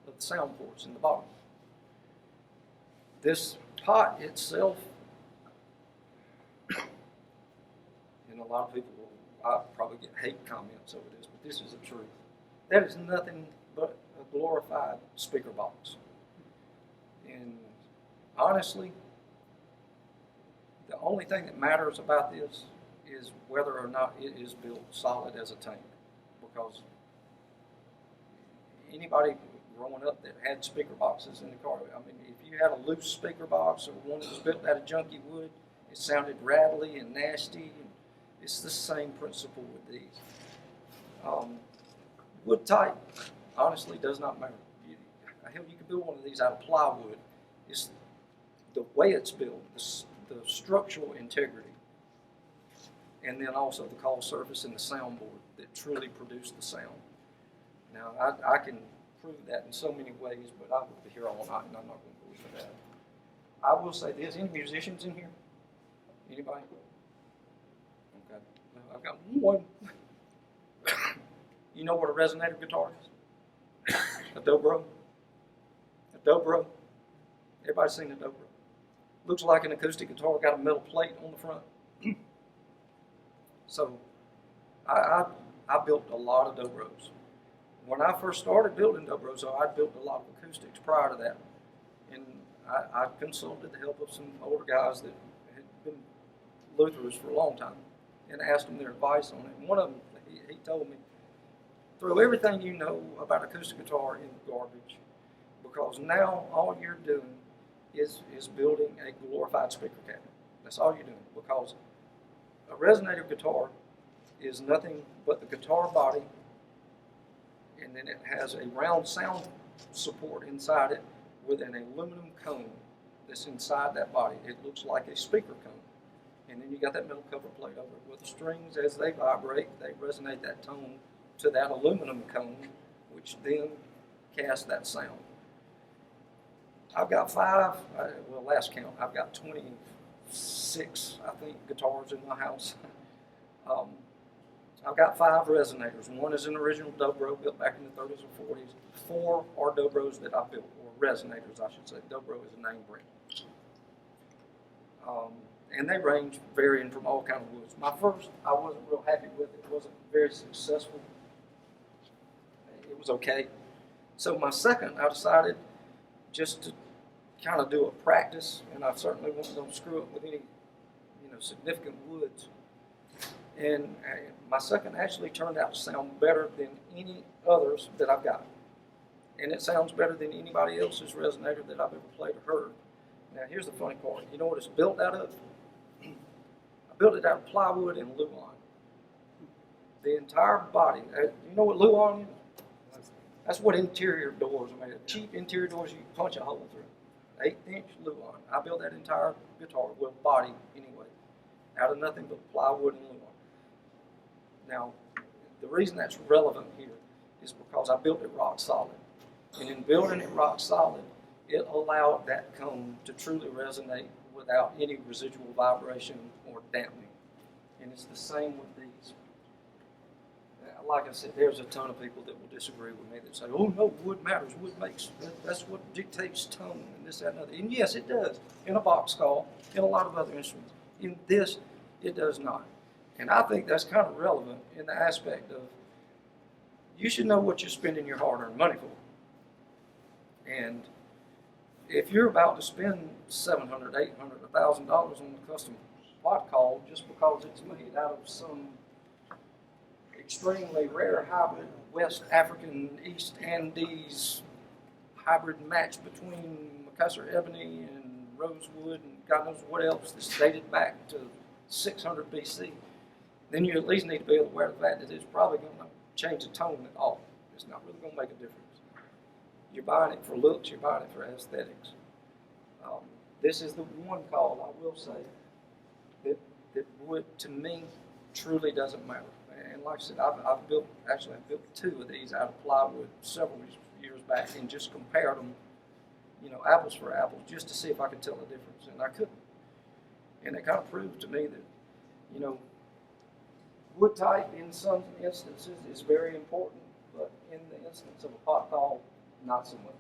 of the sound ports in the bottom. This pot itself, and a lot of people will probably get hate comments over this, but this is the truth. That is nothing but a glorified speaker box. And honestly, the only thing that matters about this is whether or not it is built solid as a tank. Because anybody growing up that had speaker boxes in the car, I mean, if you had a loose speaker box or one that was built out of junky wood, it sounded rattly and nasty. It's the same principle with these. Wood type, honestly, does not matter. Hell, you can build one of these out of plywood. It's the way it's built, the structural integrity, and then also the call surface and the soundboard that truly produce the sound. Now, I can prove that in so many ways, but I will be here all night, and I'm not going to go into that. I will say this: any musicians in here? Anybody? Okay. I've got one. You know what a resonator guitar is? A dobro? A dobro? Everybody's seen a dobro. Looks like an acoustic guitar, got a metal plate on the front. So, I built a lot of dobros. When I first started building dobros, I built a lot of acoustics prior to that. And I consulted the help of some older guys that had been Lutherans for a long time and asked them their advice on it. And one of them, he told me, throw everything you know about acoustic guitar in the garbage, because now all you're doing is building a glorified speaker cabinet. That's all you're doing, because A resonator guitar is nothing but the guitar body, and then it has a round sound support inside it with an aluminum cone that's inside that body. It looks like a speaker cone. And then you got that metal cover plate over it. With the strings, as they vibrate, they resonate that tone to that aluminum cone, which then casts that sound. I've got last count, I've got 26, I think, guitars in my house. I've got 5 resonators. One is an original dobro built back in the 30s or 40s. 4 are dobros that I built, or resonators, I should say. Dobro is a name brand. And they range, varying from all kinds of woods. My first, I wasn't real happy with it. It wasn't very successful. It was okay. So my second, I decided just to kind of do a practice, and I certainly wasn't going to screw up with any, significant woods. And my second actually turned out to sound better than any others that I've got. And it sounds better than anybody else's resonator that I've ever played or heard. Now here's the funny part. You know what it's built out of? I built it out of plywood and luan. The entire body. You know what luan is? That's what interior doors are made of. Cheap interior doors you punch a hole through. 8-inch luan. I built that entire guitar, body anyway, out of nothing but plywood and luan. Now, the reason that's relevant here is because I built it rock solid. And in building it rock solid, it allowed that cone to truly resonate without any residual vibration or dampening. And it's the same with these. Like I said, there's a ton of people that will disagree with me that say, oh no, wood matters, that's what dictates tone and this, that, and other. And yes, it does in a box call, in a lot of other instruments. In this, it does not. And I think that's kind of relevant in the aspect of you should know what you're spending your hard-earned money for. And if you're about to spend $700, $800, $1,000 on a custom pot call just because it's made out of some extremely rare hybrid West African East Andes hybrid match between Macassar ebony and rosewood and God knows what else that's dated back to 600 BC, then you at least need to be aware of the fact that it's probably going to change the tone at all. It's not really going to make a difference. You're buying it for looks, you're buying it for aesthetics. This is the one call I will say that wood, to me, truly doesn't matter. And like I said, I've built 2 of these out of plywood several years back and just compared them, apples for apples, just to see if I could tell the difference. And I couldn't. And it kind of proved to me that, wood type in some instances is very important, but in the instance of a pot call, not so much.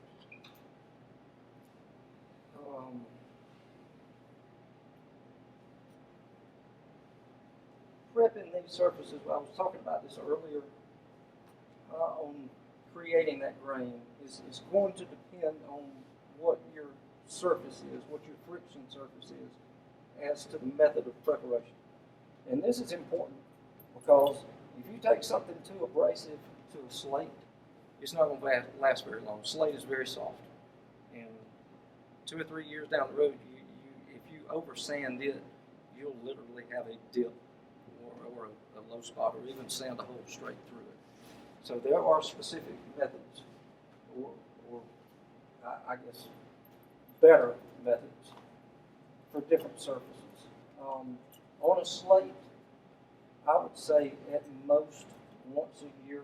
Prepping these surfaces, I was talking about this earlier, on creating that grain is going to depend on what your surface is, what your friction surface is, as to the method of preparation. And this is important because if you take something too abrasive to a slate, it's not going to last very long. Slate is very soft. And 2 or 3 years down the road, if you oversand it, you'll literally have a dip or a low spot, or even sand a hole straight through it. So there are specific methods, or I guess better methods for different surfaces. On a slate, I would say at most once a year,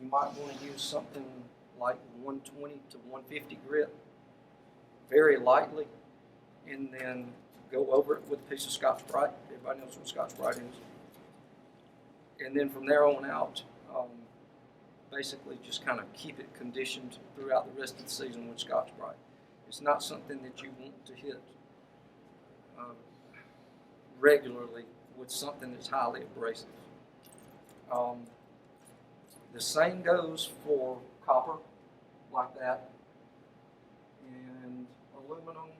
you might want to use something like 120 to 150 grit, very lightly, and then go over it with a piece of Scotch-Brite. Everybody knows what Scotch-Brite is. And then from there on out, basically just kind of keep it conditioned throughout the rest of the season with Scotch-Brite. It's not something that you want to hit regularly with something that's highly abrasive. The same goes for copper, like that, and aluminum.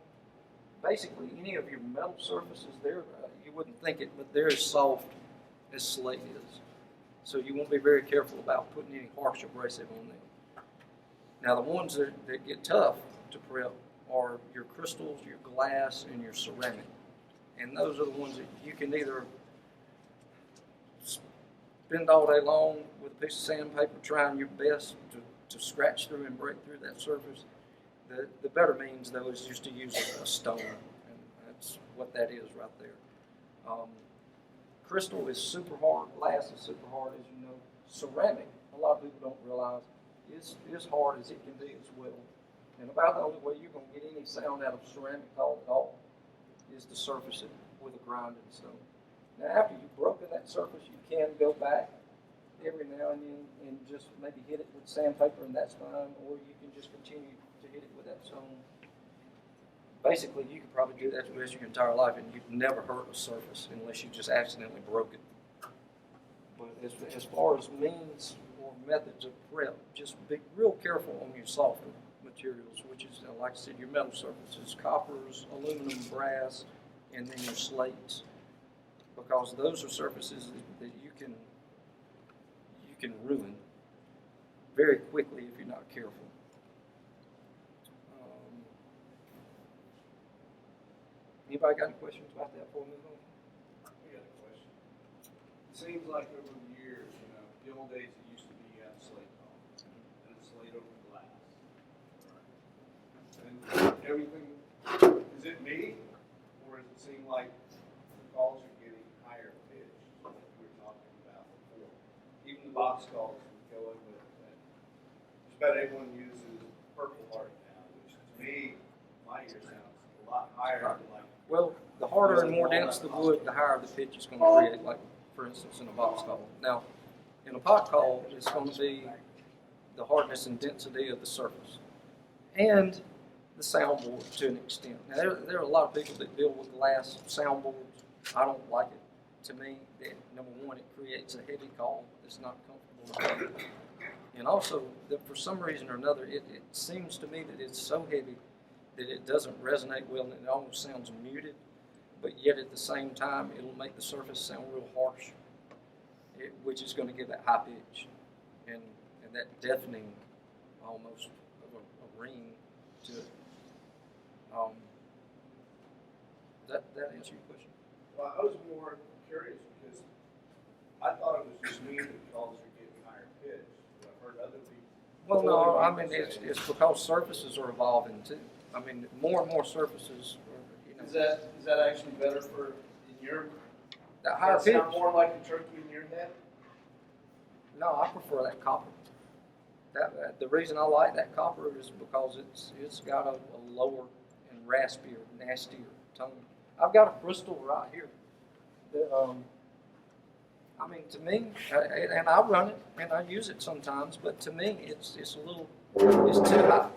Basically, any of your metal surfaces, you wouldn't think it, but they're as soft as slate is. So you want to be very careful about putting any harsh abrasive on them. Now, the ones that get tough to prep are your crystals, your glass, and your ceramic. And those are the ones that you can either spend all day long with a piece of sandpaper trying your best to scratch through and break through that surface. The better means, though, is just to use a stone, and that's what that is right there. Crystal is super hard, glass is super hard, as you know. Ceramic, a lot of people don't realize, is hard as it can be as well. And about the only way you're going to get any sound out of ceramic at all is to surface it with a grinding stone. Now, after you've broken that surface, you can go back every now and then and just maybe hit it with sandpaper, and that's fine, or you can just continue to hit it with that stone. Basically, you could probably do that the rest of your entire life, and you'd never hurt a surface unless you just accidentally broke it. But as far as means or methods of prep, just be real careful on your softer materials, which is, like I said, your metal surfaces, coppers, aluminum, brass, and then your slates, because those are surfaces that you can ruin very quickly if you're not careful. Anybody got any questions about that before we move on? I got a question. It seems like over the years, the old days it used to be you had a slate column and a slate over glass. Right. And everything, is it me, or does it seem like the calls are getting higher pitch, like we were talking about before? Even the box calls we go in with, just about everyone uses purple heart now, which to me, my ear sounds a lot higher than like. Well, the harder and more dense the wood, the higher the pitch is going to create, like, for instance, in a box call. Now, in a pot call, it's going to be the hardness and density of the surface and the soundboard to an extent. Now, there are a lot of people that deal with glass soundboards. I don't like it. To me, number one, it creates a heavy call that's not comfortable to hear. And also, that for some reason or another, it seems to me that it's so heavy that it doesn't resonate well, and it almost sounds muted, but yet at the same time, it'll make the surface sound real harsh, which is going to give that high pitch and that deafening almost of a ring to it. That answer your question? Well, I was more curious because I thought it was just me that calls are getting higher pitch, but I've heard other people. Well, no, I mean, it's because surfaces are evolving too. I mean, more and more surfaces. Is that actually better for in your? That higher pitch. Sound more like a turkey in your head? No, I prefer that copper. The reason I like that copper is because it's got a lower and raspier, nastier tone. I've got a crystal right here. I mean, to me, and I run it and I use it sometimes, but to me, it's too high.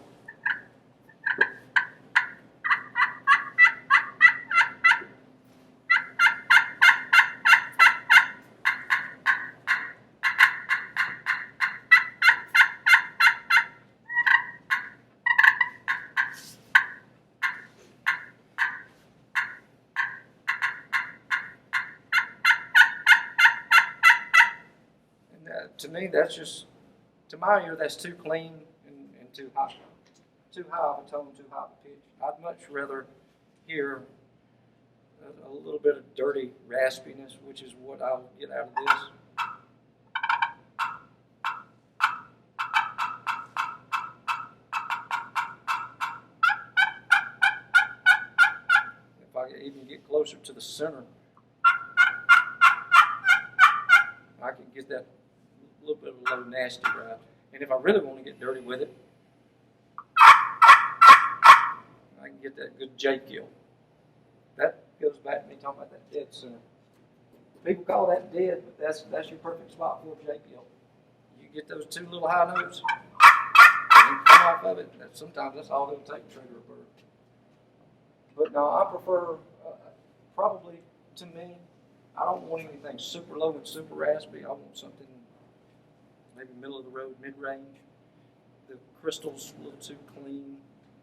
To me, that's just, to my ear, that's too clean and too high. Too high of a tone, too high of a pitch. I'd much rather hear a little bit of dirty raspiness, which is what I'll get out of this. If I even get closer to the center, I can get that a little bit of a low nasty right. And if I really want to get dirty with it, I can get that good J kill. That goes back to me talking about that dead center. People call that dead, but that's your perfect spot for a J kill. You get those two little high notes and come off of it. Sometimes that's all it'll take to trigger a bird. But no, I prefer, probably to me, I don't want anything super low and super raspy. I want something maybe middle of the road, mid-range. The crystal's a little too clean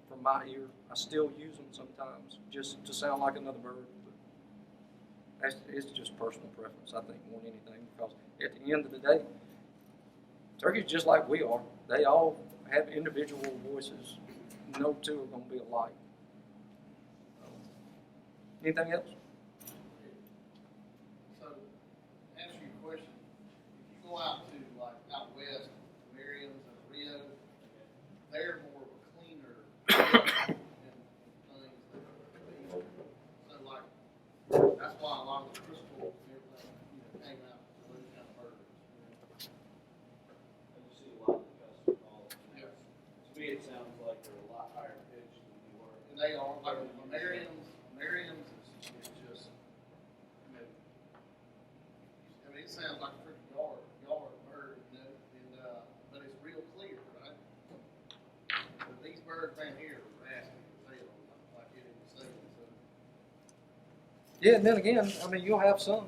for my ear. I still use them sometimes just to sound like another bird. But it's just personal preference, I think, more than anything, because at the end of the day, turkeys just like we are. They all have individual voices. No two are going to be alike. Anything else? So, answer your question. If Yeah, and then again, I mean, you'll have some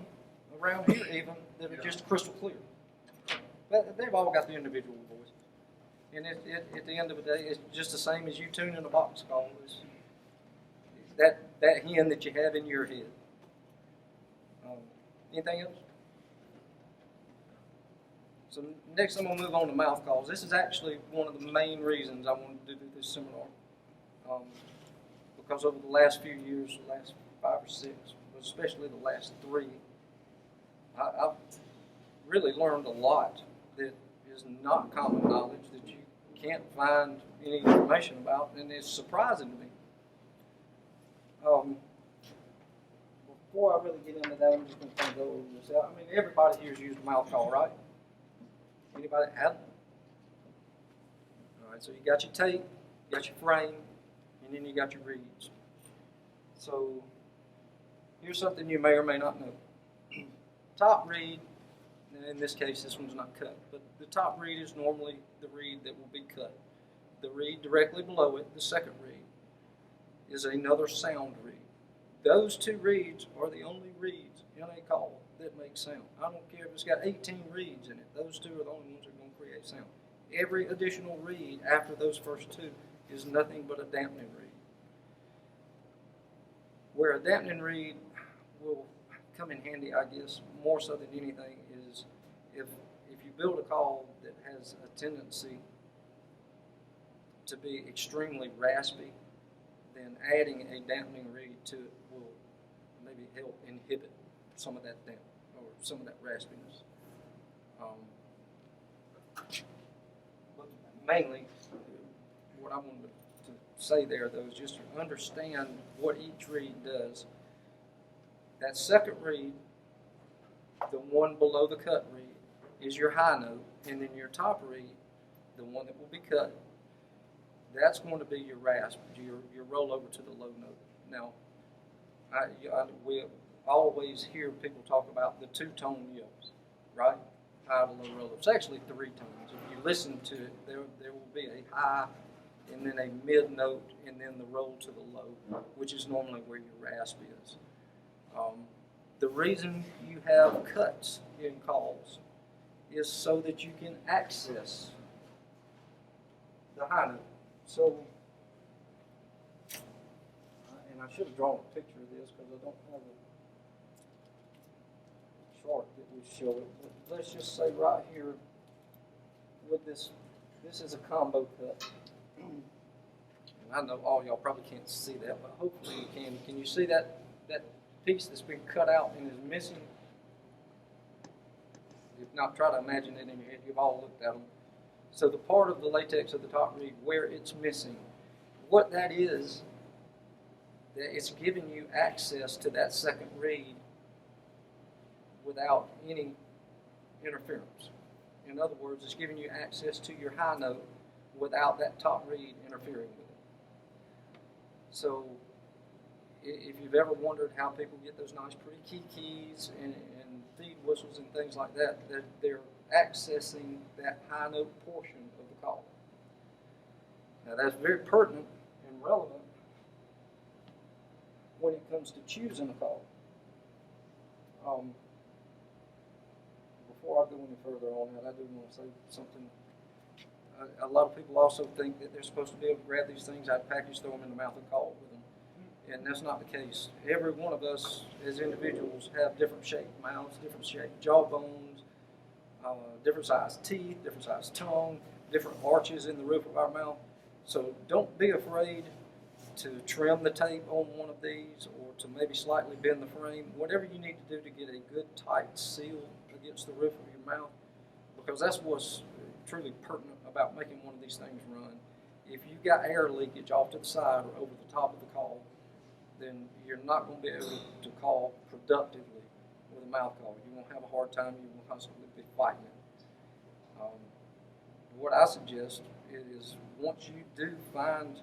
around here even that are just crystal clear. But they've all got the individual voice. And at the end of the day, it's just the same as you tuning a box call. It's that hen that you have in your head. Anything else? So next I'm going to move on to mouth calls. This is actually one of the main reasons I wanted to do this seminar. Because over the last few years, the last 5 or 6, but especially the last 3, I've really learned a lot that is not common knowledge, that you can't find any information about, and it's surprising to me. Before I really get into that, I'm just going to kind of go over this out. I mean, everybody here's used a mouth call, right? Anybody have one? All right, so you got your tape, you got your frame, and then you got your reeds. So here's something you may or may not know. Top reed, in this case this one's not cut, but the top reed is normally the reed that will be cut. The reed directly below it, the second reed, is another sound reed. Those 2 reeds are the only reeds in a call that make sound. I don't care if it's got 18 reeds in it, those 2 are the only ones that are going to create sound. Every additional reed after those first 2 is nothing but a dampening reed. Where a dampening reed will come in handy, I guess, more so than anything, is if you build a call that has a tendency to be extremely raspy, then adding a dampening reed to it will maybe help inhibit some of that damp or some of that raspiness. But mainly, what I wanted to say there, though, is just to understand what each reed does. That second reed, the one below the cut reed, is your high note, and then your top reed, the one that will be cut, that's going to be your rasp, your roll over to the low note. Now, we always hear people talk about the 2-tone yells, right? High to low roll. It's actually 3 tones. If you listen to it, there will be a high, and then a mid note, and then the roll to the low, which is normally where your rasp is. The reason you have cuts in calls is so that you can access the high note. So, and I should have drawn a picture of this because I don't have a chart that would show it. But let's just say right here with this is a combo cut. And I know all y'all probably can't see that, but hopefully you can. Can you see that piece that's been cut out and is missing? If not, try to imagine it in your head. You've all looked at them. So the part of the latex of the top reed where it's missing, what that is, that it's giving you access to that second reed without any interference. In other words, it's giving you access to your high note without that top reed interfering with it. So if you've ever wondered how people get those nice pretty keys and feed whistles and things like that, they're accessing that high note portion of the call. Now that's very pertinent and relevant when it comes to choosing a call. Before I go any further on that, I do want to say something. A lot of people also think that they're supposed to be able to grab these things out of the package, throw them in the mouth, and call with them. And that's not the case. Every one of us as individuals have different shaped mouths, different shaped jawbones, different sized teeth, different sized tongue, different arches in the roof of our mouth. So don't be afraid to trim the tape on one of these or to maybe slightly bend the frame. Whatever you need to do to get a good tight seal against the roof of your mouth, because that's what's truly pertinent about making one of these things run. If you've got air leakage off to the side or over the top of the call, then you're not going to be able to call productively with a mouth call. You're going to have a hard time. You're going to constantly be fighting it. What I suggest is once you do find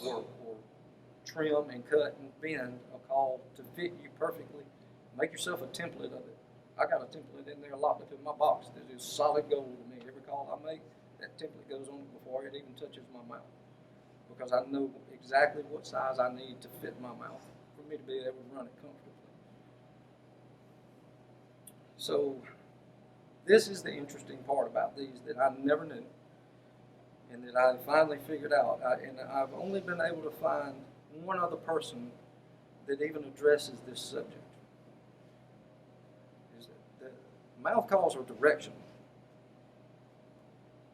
or trim and cut and bend a call to fit you perfectly, make yourself a template of it. I got a template in there locked up in my box that is solid gold to me. Every call I make, that template goes on it before it even touches my mouth, because I know exactly what size I need to fit my mouth for me to be able to run it comfortably. So this is the interesting part about these that I never knew and that I finally figured out. And I've only been able to find one other person that even addresses this subject. Is that the mouth calls are directional.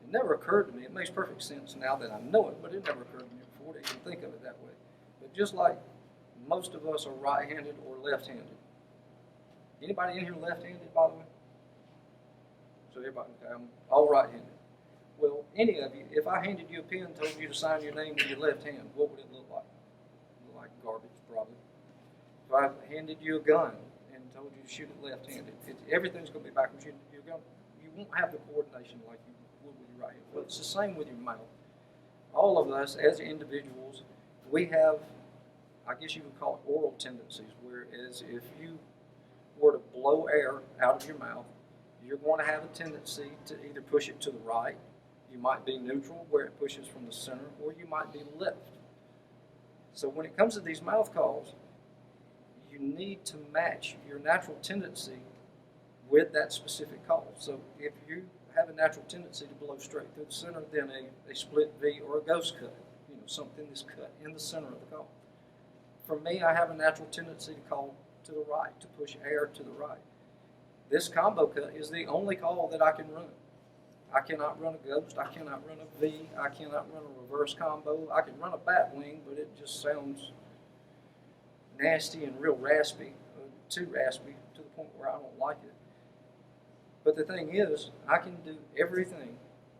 It never occurred to me. It makes perfect sense now that I know it, but it never occurred to me before to even think of it that way. But just like most of us are right-handed or left-handed. Anybody in here left-handed, by the way? So everybody, okay, I'm all right-handed. Well, any of you, if I handed you a pen and told you to sign your name with your left hand, what would it look like? Look like garbage, probably. If I handed you a gun and told you to shoot it left-handed, everything's going to be backwards. You won't have the coordination like you would with your right hand. Well, it's the same with your mouth. All of us, as individuals, we have, I guess you would call it oral tendencies, whereas if you were to blow air out of your mouth, you're going to have a tendency to either push it to the right, you might be neutral where it pushes from the center, or you might be left. So when it comes to these mouth calls, you need to match your natural tendency with that specific call. So if you have a natural tendency to blow straight through the center, then a split V or a ghost cut, something that's cut in the center of the call. For me, I have a natural tendency to call to the right, to push air to the right. This combo cut is the only call that I can run. I cannot run a ghost, I cannot run a V, I cannot run a reverse combo. I can run a bat wing, but it just sounds nasty and real raspy, too raspy to the point where I don't like it. But the thing is, I can do everything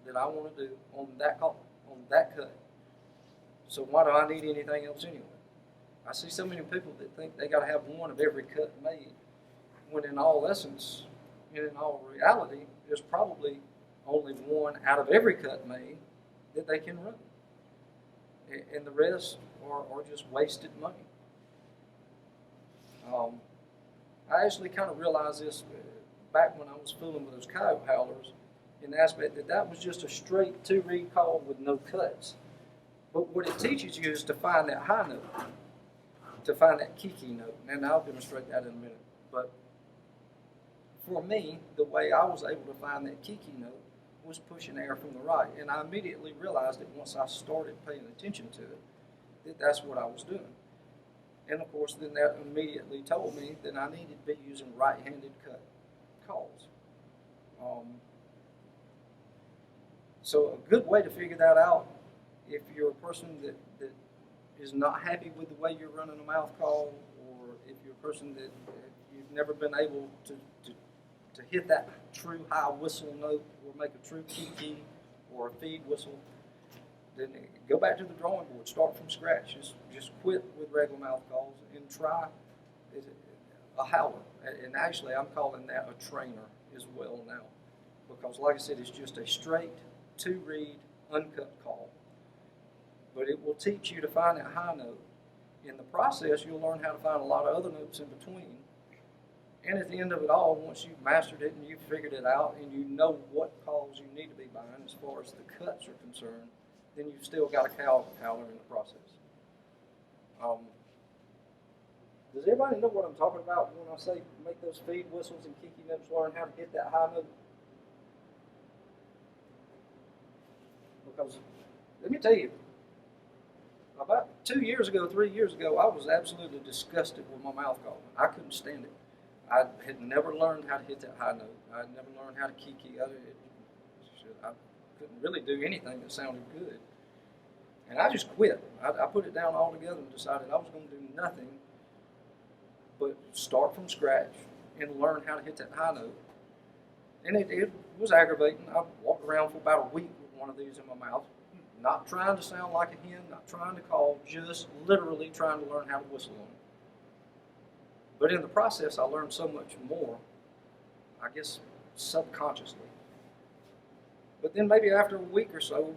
that I want to do on that call, on that cut. So why do I need anything else anyway? I see so many people that think they got to have one of every cut made, when in all essence, and in all reality, there's probably only one out of every cut made that they can run. And the rest are just wasted money. I actually kind of realized this back when I was fooling with those coyote howlers, in the aspect that was just a straight two-reed call with no cuts. But what it teaches you is to find that high note, to find that kiki note. And I'll demonstrate that in a minute. But for me, the way I was able to find that kiki note was pushing air from the right. And I immediately realized it once I started paying attention to it, that that's what I was doing. And of course, then that immediately told me that I needed to be using right-handed cut calls. So a good way to figure that out, if you're a person that is not happy with the way you're running a mouth call, or if you're a person that you've never been able to hit that true high whistle note or make a true kiki or a feed whistle, then go back to the drawing board. Start from scratch. Just quit with regular mouth calls and try a howler. And actually, I'm calling that a trainer as well now, because like I said, it's just a straight two-reed uncut call. But it will teach you to find that high note. In the process, you'll learn how to find a lot of other notes in between. And at the end of it all, once you've mastered it and you've figured it out and you know what calls you need to be buying as far as the cuts are concerned, then you've still got a cow howler in the process. Does everybody know what I'm talking about when I say make those feed whistles and kiki notes, learn how to hit that high note? Because let me tell you, about 2 years ago, 3 years ago, I was absolutely disgusted with my mouth calling. I couldn't stand it. I had never learned how to hit that high note. I had never learned how to kiki. I couldn't really do anything that sounded good. And I just quit. I put it down altogether and decided I was going to do nothing but start from scratch and learn how to hit that high note. And it was aggravating. I walked around for about a week with one of these in my mouth, not trying to sound like a hen, not trying to call, just literally trying to learn how to whistle on it. But in the process, I learned so much more, I guess subconsciously. But then maybe after a week or so,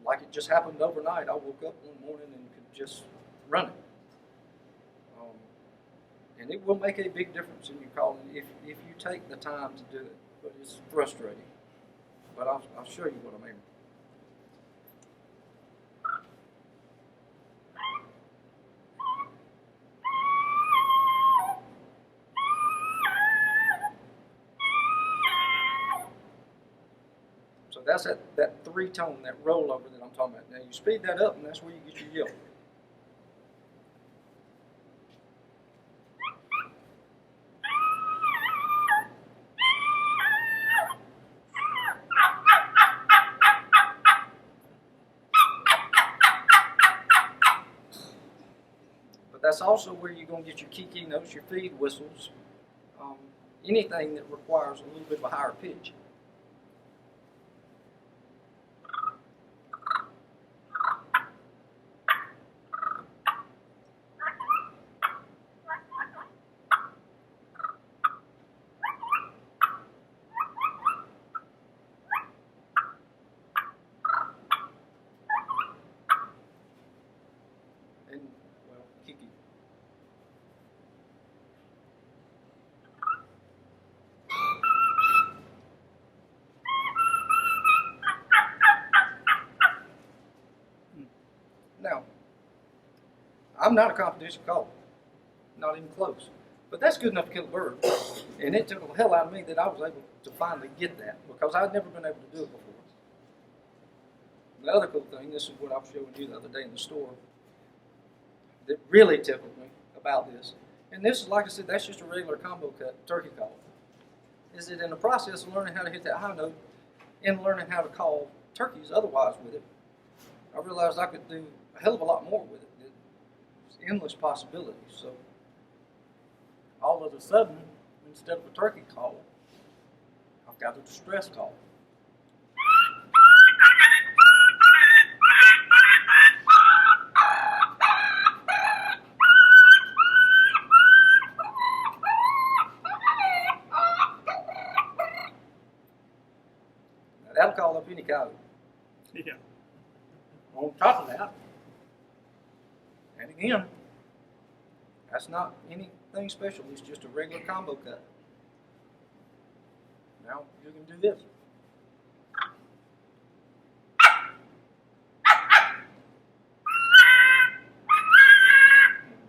like it just happened overnight, I woke up one morning and could just run it. And it will make a big difference in your calling if you take the time to do it. But it's frustrating. But I'll show you what I mean. that's that three-tone, that rollover that I'm talking about. Now you speed that up, and that's where you get your yelp. But that's also where you're going to get your kiki notes, your feed whistles, anything that requires a little bit of a higher pitch. And, well, kiki. Now, I'm not a competition caller, not even close. But that's good enough to kill a bird. And it took the hell out of me that I was able to finally get that because I'd never been able to do it before. The other cool thing, this is what I was showing you the other day in the store, that really tickled me about this. And this is, like I said, that's just a regular combo cut turkey call. Is that in the process of learning how to hit that high note and learning how to call turkeys otherwise with it, I realized I could do a hell of a lot more with it. There's endless possibilities. So all of a sudden, instead of a turkey call, I've got a distress call. Now, that'll call up any coyote. Yeah. On top of that, and again, that's not anything special. It's just a regular combo cut. Now you can do this.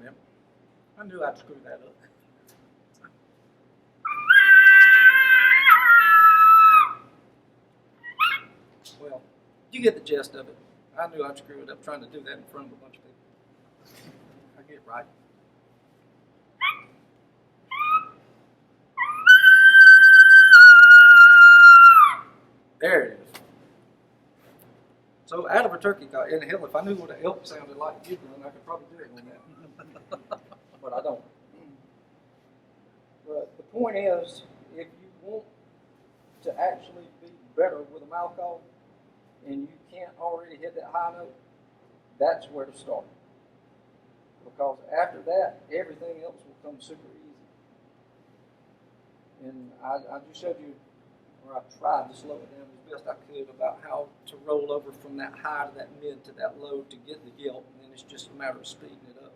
Yep. I knew I'd screw that up. Well, you get the gist of it. I knew I'd screw it up trying to do that in front of a bunch of people. I get it right. There it is. So out of a turkey call, and hell, if I knew what an elk sounded like giggling, I could probably do it on that. But I don't. But the point is, if you want to actually be better with a mouth call, and you can't already hit that high note, that's where to start. Because after that, everything else will come super easy. And I just showed you, or I tried to slow it down as best I could about how to roll over from that high to that mid to that low to get the yelp, and then it's just a matter of speeding it up.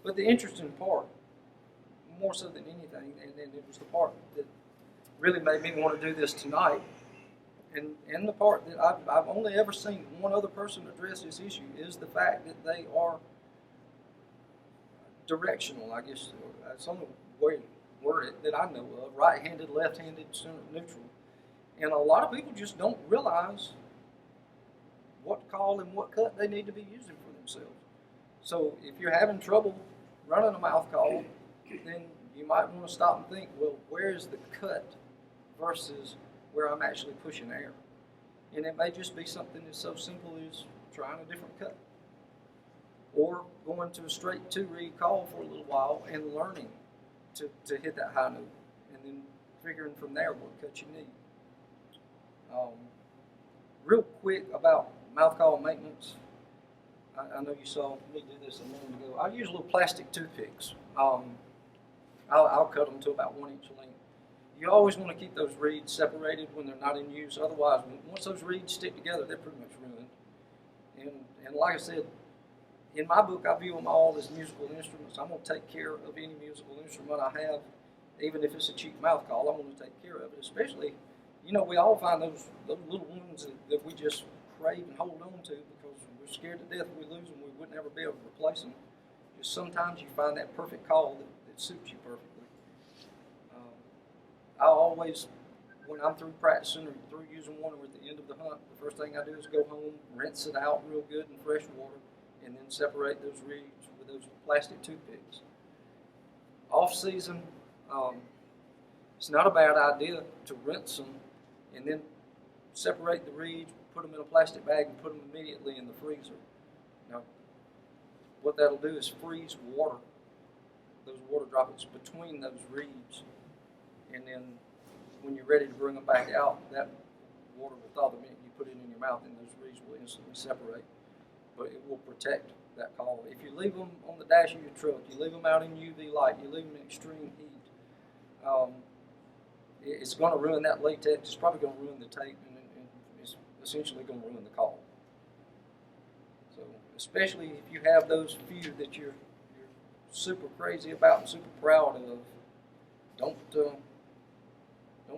But the interesting part, more so than anything, and it was the part that really made me want to do this tonight, and the part that I've only ever seen one other person address this issue, is the fact that they are directional, I guess. That's the only way to word it that I know of, right-handed, left-handed, center, neutral. And a lot of people just don't realize what call and what cut they need to be using for themselves. So if you're having trouble running a mouth call, then you might want to stop and think, well, where is the cut versus where I'm actually pushing air? And it may just be something that's so simple as trying a different cut, or going to a straight two-reed call for a little while and learning to hit that high note, and then figuring from there what cut you need. Real quick about mouth call maintenance. I know you saw me do this a minute ago. I use little plastic toothpicks. I'll cut them to about 1 inch length. You always want to keep those reeds separated when they're not in use. Otherwise, once those reeds stick together, they're pretty much ruined. And like I said, in my book, I view them all as musical instruments. I'm going to take care of any musical instrument I have, even if it's a cheap mouth call. I'm going to take care of it, especially, we all find those little ones that we just crave and hold on to because we're scared to death we lose them. We wouldn't ever be able to replace them. Just sometimes you find that perfect call that suits you perfectly. I always when I'm through practicing or through using one or at the end of the hunt, the first thing I do is go home, rinse it out real good in fresh water, and then separate those reeds with those plastic toothpicks. Off season, it's not a bad idea to rinse them and then separate the reeds, put them in a plastic bag, and put them immediately in the freezer. Now, what that'll do is freeze water, those water droplets between those reeds, and then when you're ready to bring them back out, that water will thaw the minute you put it in your mouth, and those reeds will instantly separate. But it will protect that call. If you leave them on the dash of your truck, you leave them out in UV light, you leave them in extreme heat, it's going to ruin that latex. It's probably going to ruin the tape, and it's essentially going to ruin the call. So, especially if you have those few that you're super crazy about and super proud of, don't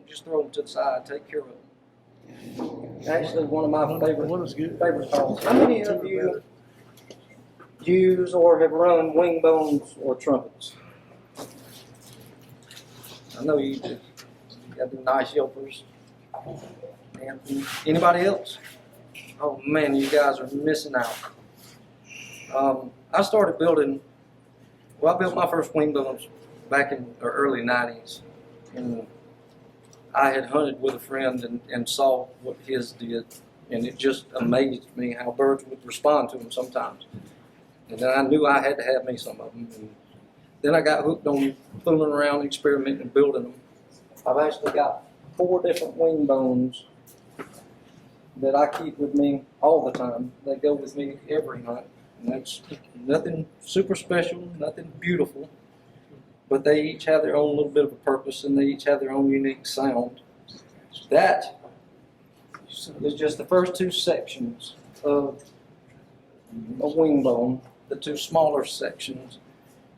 just throw them to the side. Take care of them. Actually, one of my favorite calls. How many of you use or have run wing bones or trumpets? I know you do. You got the nice yelpers. Anthony. Anybody else? Oh man, you guys are missing out. I started building. Well, I built my first wing bones back in the early '90s, and I had hunted with a friend and saw what his did, and it just amazed me how birds would respond to them sometimes. And then I knew I had to have me some of them. And then I got hooked on fooling around, experimenting, and building them. I've actually got 4 different wing bones that I keep with me all the time. They go with me every hunt. And that's nothing super special, nothing beautiful, but they each have their own little bit of a purpose, and they each have their own unique sound. That is just the first 2 sections of a wing bone, the 2 smaller sections.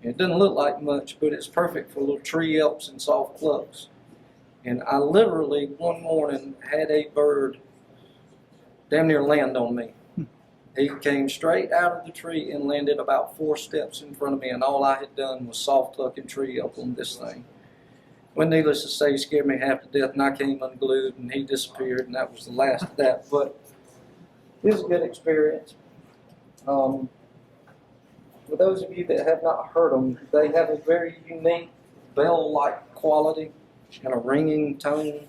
It doesn't look like much, but it's perfect for little tree yelps and soft clucks. And I literally one morning had a bird damn near land on me. He came straight out of the tree and landed about 4 steps in front of me, and all I had done was soft cluck and tree yelp on this thing. Well, needless to say, he scared me half to death, and I came unglued, and he disappeared, and that was the last of that. But it was a good experience. For those of you that have not heard them, they have a very unique bell-like quality and a ringing tone.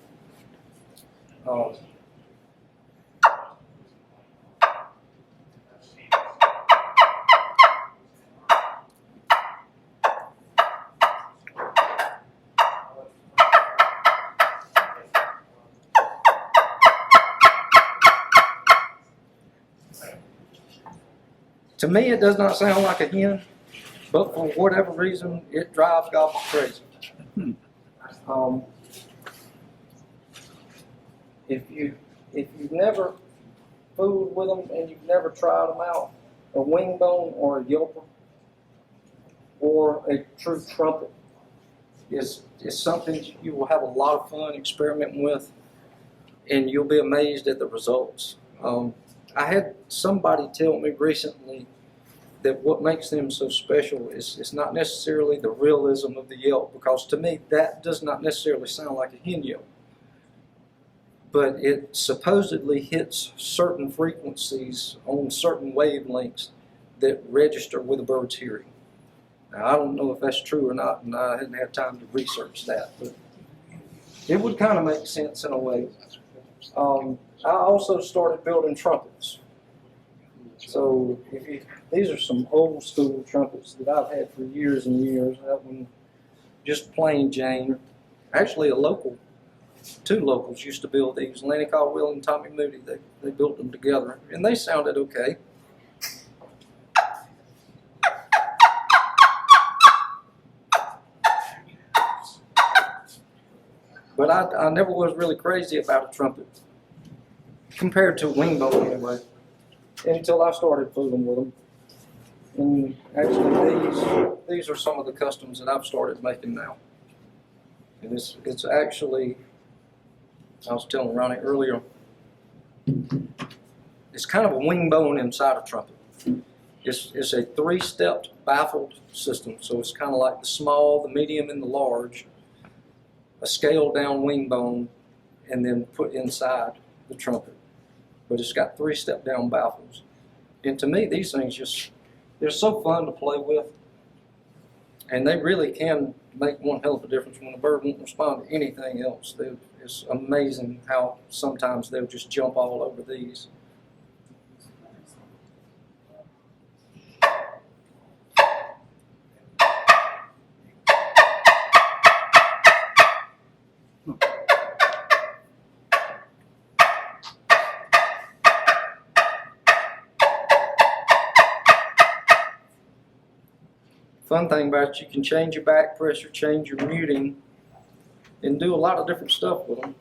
To me, it does not sound like a hen, but for whatever reason, it drives gobbles crazy. If you've never fooled with them and you've never tried them out, a wing bone or a yelper or a true trumpet is something you will have a lot of fun experimenting with, and you'll be amazed at the results. I had somebody tell me recently that what makes them so special is not necessarily the realism of the yelp, because to me that does not necessarily sound like a hen yelp. But it supposedly hits certain frequencies on certain wavelengths that register with a bird's hearing. Now, I don't know if that's true or not, and I hadn't had time to research that, but it would kind of make sense in a way. I also started building trumpets. So these are some old school trumpets that I've had for years and years. That one, just plain Jane. Actually, 2 locals used to build these. Lenny Caldwell and Tommy Moody. They built them together, and they sounded okay. But I never was really crazy about a trumpet, compared to a wing bone anyway, until I started fooling with them. And actually these are some of the customs that I've started making now. And it's actually, I was telling Ronnie earlier, it's kind of a wing bone inside a trumpet. It's a 3-stepped baffled system, so it's kind of like the small, the medium, and the large. A scaled down wing bone and then put inside the trumpet. But it's got 3 step-down baffles. And to me, these things they're so fun to play with. And they really can make one hell of a difference when a bird won't respond to anything else. It's amazing how sometimes they'll just jump all over these. Fun thing about it, you can change your back pressure, change your muting, and do a lot of different stuff with them.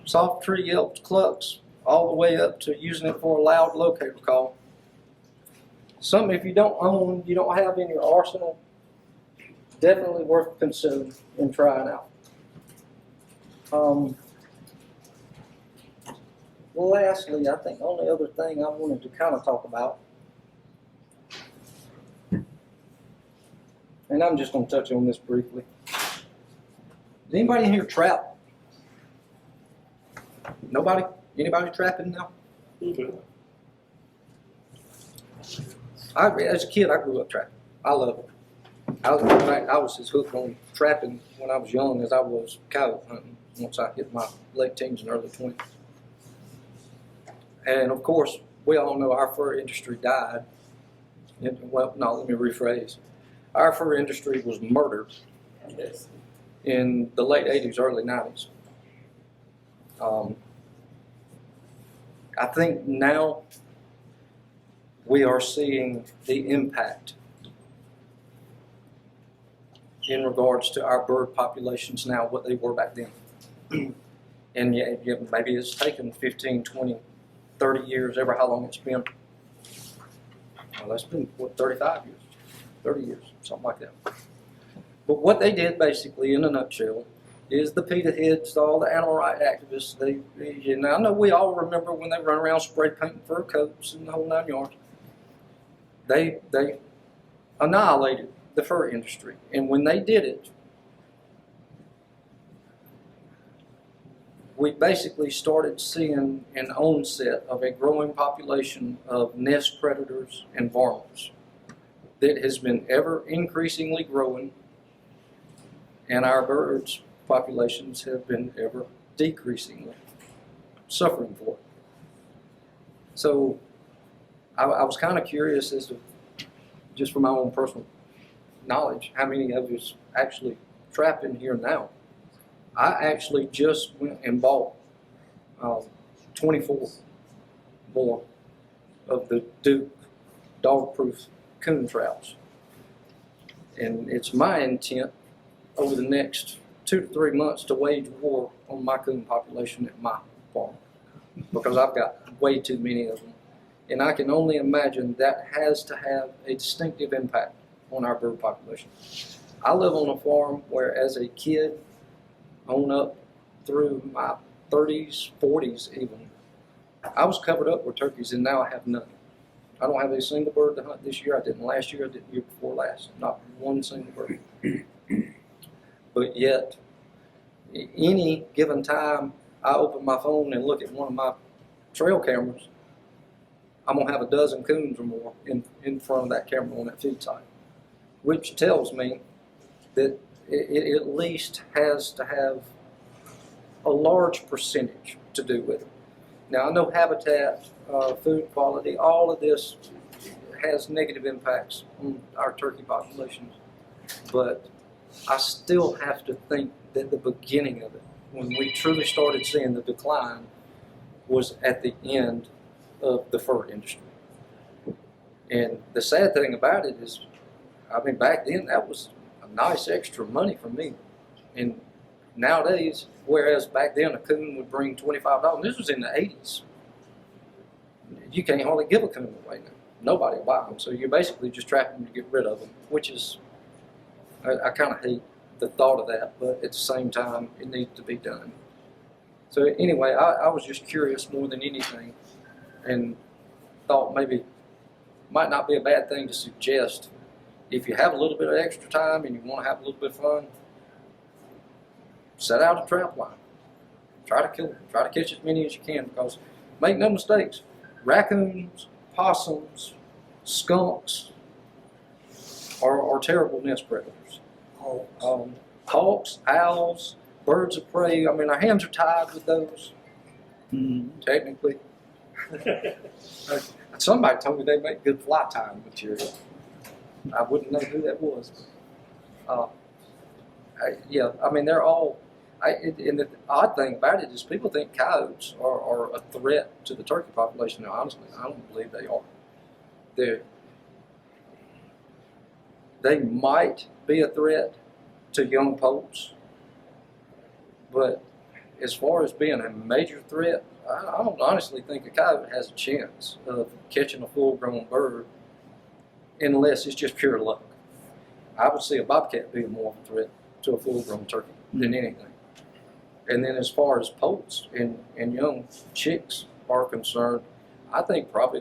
Soft tree yelps, clucks, all the way up to using it for a loud locator call. Something if you don't own, you don't have in your arsenal, definitely worth considering and trying out. Lastly, I think the only other thing I wanted to kind of talk about, and I'm just going to touch on this briefly. Does anybody in here trap? Nobody? Anybody trapping now? As a kid, I grew up trapping. I love it. I was as hooked on trapping when I was young as I was coyote hunting once I hit my late teens and early 20s. And of course, we all know our fur industry died. Well, no, let me rephrase. Our fur industry was murdered in the late 80s, early 90s. I think now we are seeing the impact in regards to our bird populations now, what they were back then. And yeah, maybe it's taken 15, 20, 30 years, ever how long it's been. Well, that's been, what, 35 years? 30 years, something like that. But what they did basically, in a nutshell, is the PETA heads, all the animal rights activists, and I know we all remember when they run around spray painting fur coats and the whole 9 yards. They annihilated the fur industry. And when they did it, we basically started seeing an onset of a growing population of nest predators and varmints that has been ever increasingly growing, and our birds' populations have been ever decreasingly suffering for it. So I was kind of curious as to, just from my own personal knowledge, how many of us actually trap in here now. I actually just went and bought 24 more of the Duke dog-proof coon traps. And it's my intent over the next 2 to 3 months to wage war on my coon population at my farm, because I've got way too many of them. And I can only imagine that has to have a distinctive impact on our bird population. I live on a farm where, as a kid, on up through my 30s, 40s even, I was covered up with turkeys, and now I have none. I don't have a single bird to hunt this year. I didn't last year. I didn't the year before last. Not one single bird. But yet, any given time I open my phone and look at one of my trail cameras, I'm going to have a dozen coons or more in front of that camera on that feed site, which tells me that it at least has to have a large percentage to do with it. Now, I know habitat, food quality, all of this has negative impacts on our turkey populations, but I still have to think that the beginning of it, when we truly started seeing the decline, was at the end of the fur industry. And the sad thing about it is, I mean, back then that was a nice extra money for me. And nowadays, whereas back then a coon would bring $25, this was in the 80s. You can't hardly give a coon away now. Nobody will buy them. So you're basically just trapping them to get rid of them, which is, I kind of hate the thought of that, but at the same time, it needs to be done. So anyway, I was just curious more than anything. And thought maybe might not be a bad thing to suggest. If you have a little bit of extra time and you want to have a little bit of fun, set out a trap line. Try to kill them. Try to catch as many as you can, because make no mistakes, raccoons, possums, skunks are terrible nest predators. Hawks, owls, birds of prey. I mean, our hands are tied with those. Technically. Somebody told me they make good fly tying material. I wouldn't know who that was. Yeah, I mean, they're all. And the odd thing about it is people think coyotes are a threat to the turkey population. Now, honestly, I don't believe they are. They might be a threat to young poults, but as far as being a major threat, I don't honestly think a coyote has a chance of catching a full-grown bird unless it's just pure luck. I would see a bobcat being more of a threat to a full-grown turkey than anything. And then as far as poults and young chicks are concerned, I think probably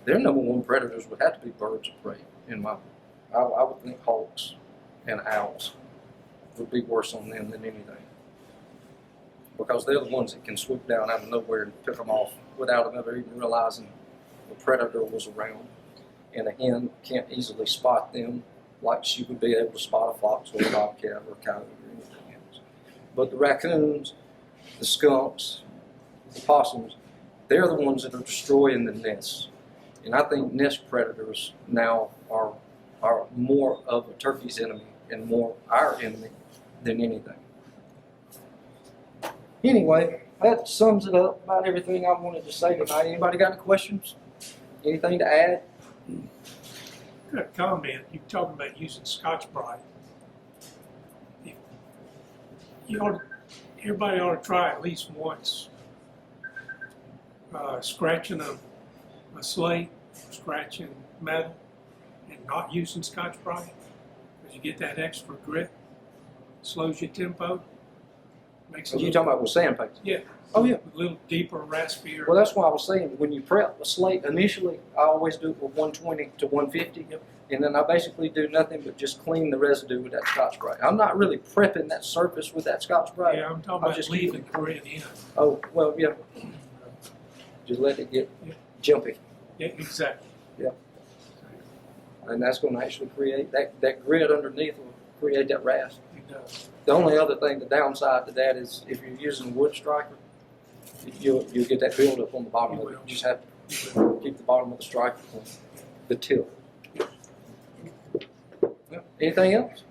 their number one predators would have to be birds of prey. I would think hawks and owls would be worse on them than anything, because they're the ones that can swoop down out of nowhere and pick them off without them ever even realizing the predator was around. And a hen can't easily spot them like she would be able to spot a fox or a bobcat or a coyote or anything else. But the raccoons, the skunks, the possums, they're the ones that are destroying the nests. And I think nest predators now are more of a turkey's enemy and more our enemy than anything. Anyway, that sums it up about everything I wanted to say tonight. Anybody got any questions? Anything to add? Got a comment. You're talking about using Scotch Brite. Everybody ought to try at least once scratching a slate, scratching metal, and not using Scotch Brite, because you get that extra grip, slows your tempo. Makes Are you talking about with sandpaper? Yeah. Oh, yeah. A little deeper, raspier. Well, that's why I was saying, when you prep a slate initially, I always do it with 120 to 150, and then I basically do nothing but just clean the residue with that Scotch Brite. I'm not really prepping that surface with that Scotch Brite. Yeah, I'm talking about just leaving the grit in. Oh, well, yeah. Just let it get jumpy. Yeah, exactly. Yeah. And that's going to actually create, that grit underneath will create that rasp. It does. The only other thing, the downside to that is if you're using wood striker, you'll get that buildup on the bottom of it. You just have to keep the bottom of the striker clean, the tip. Anything else?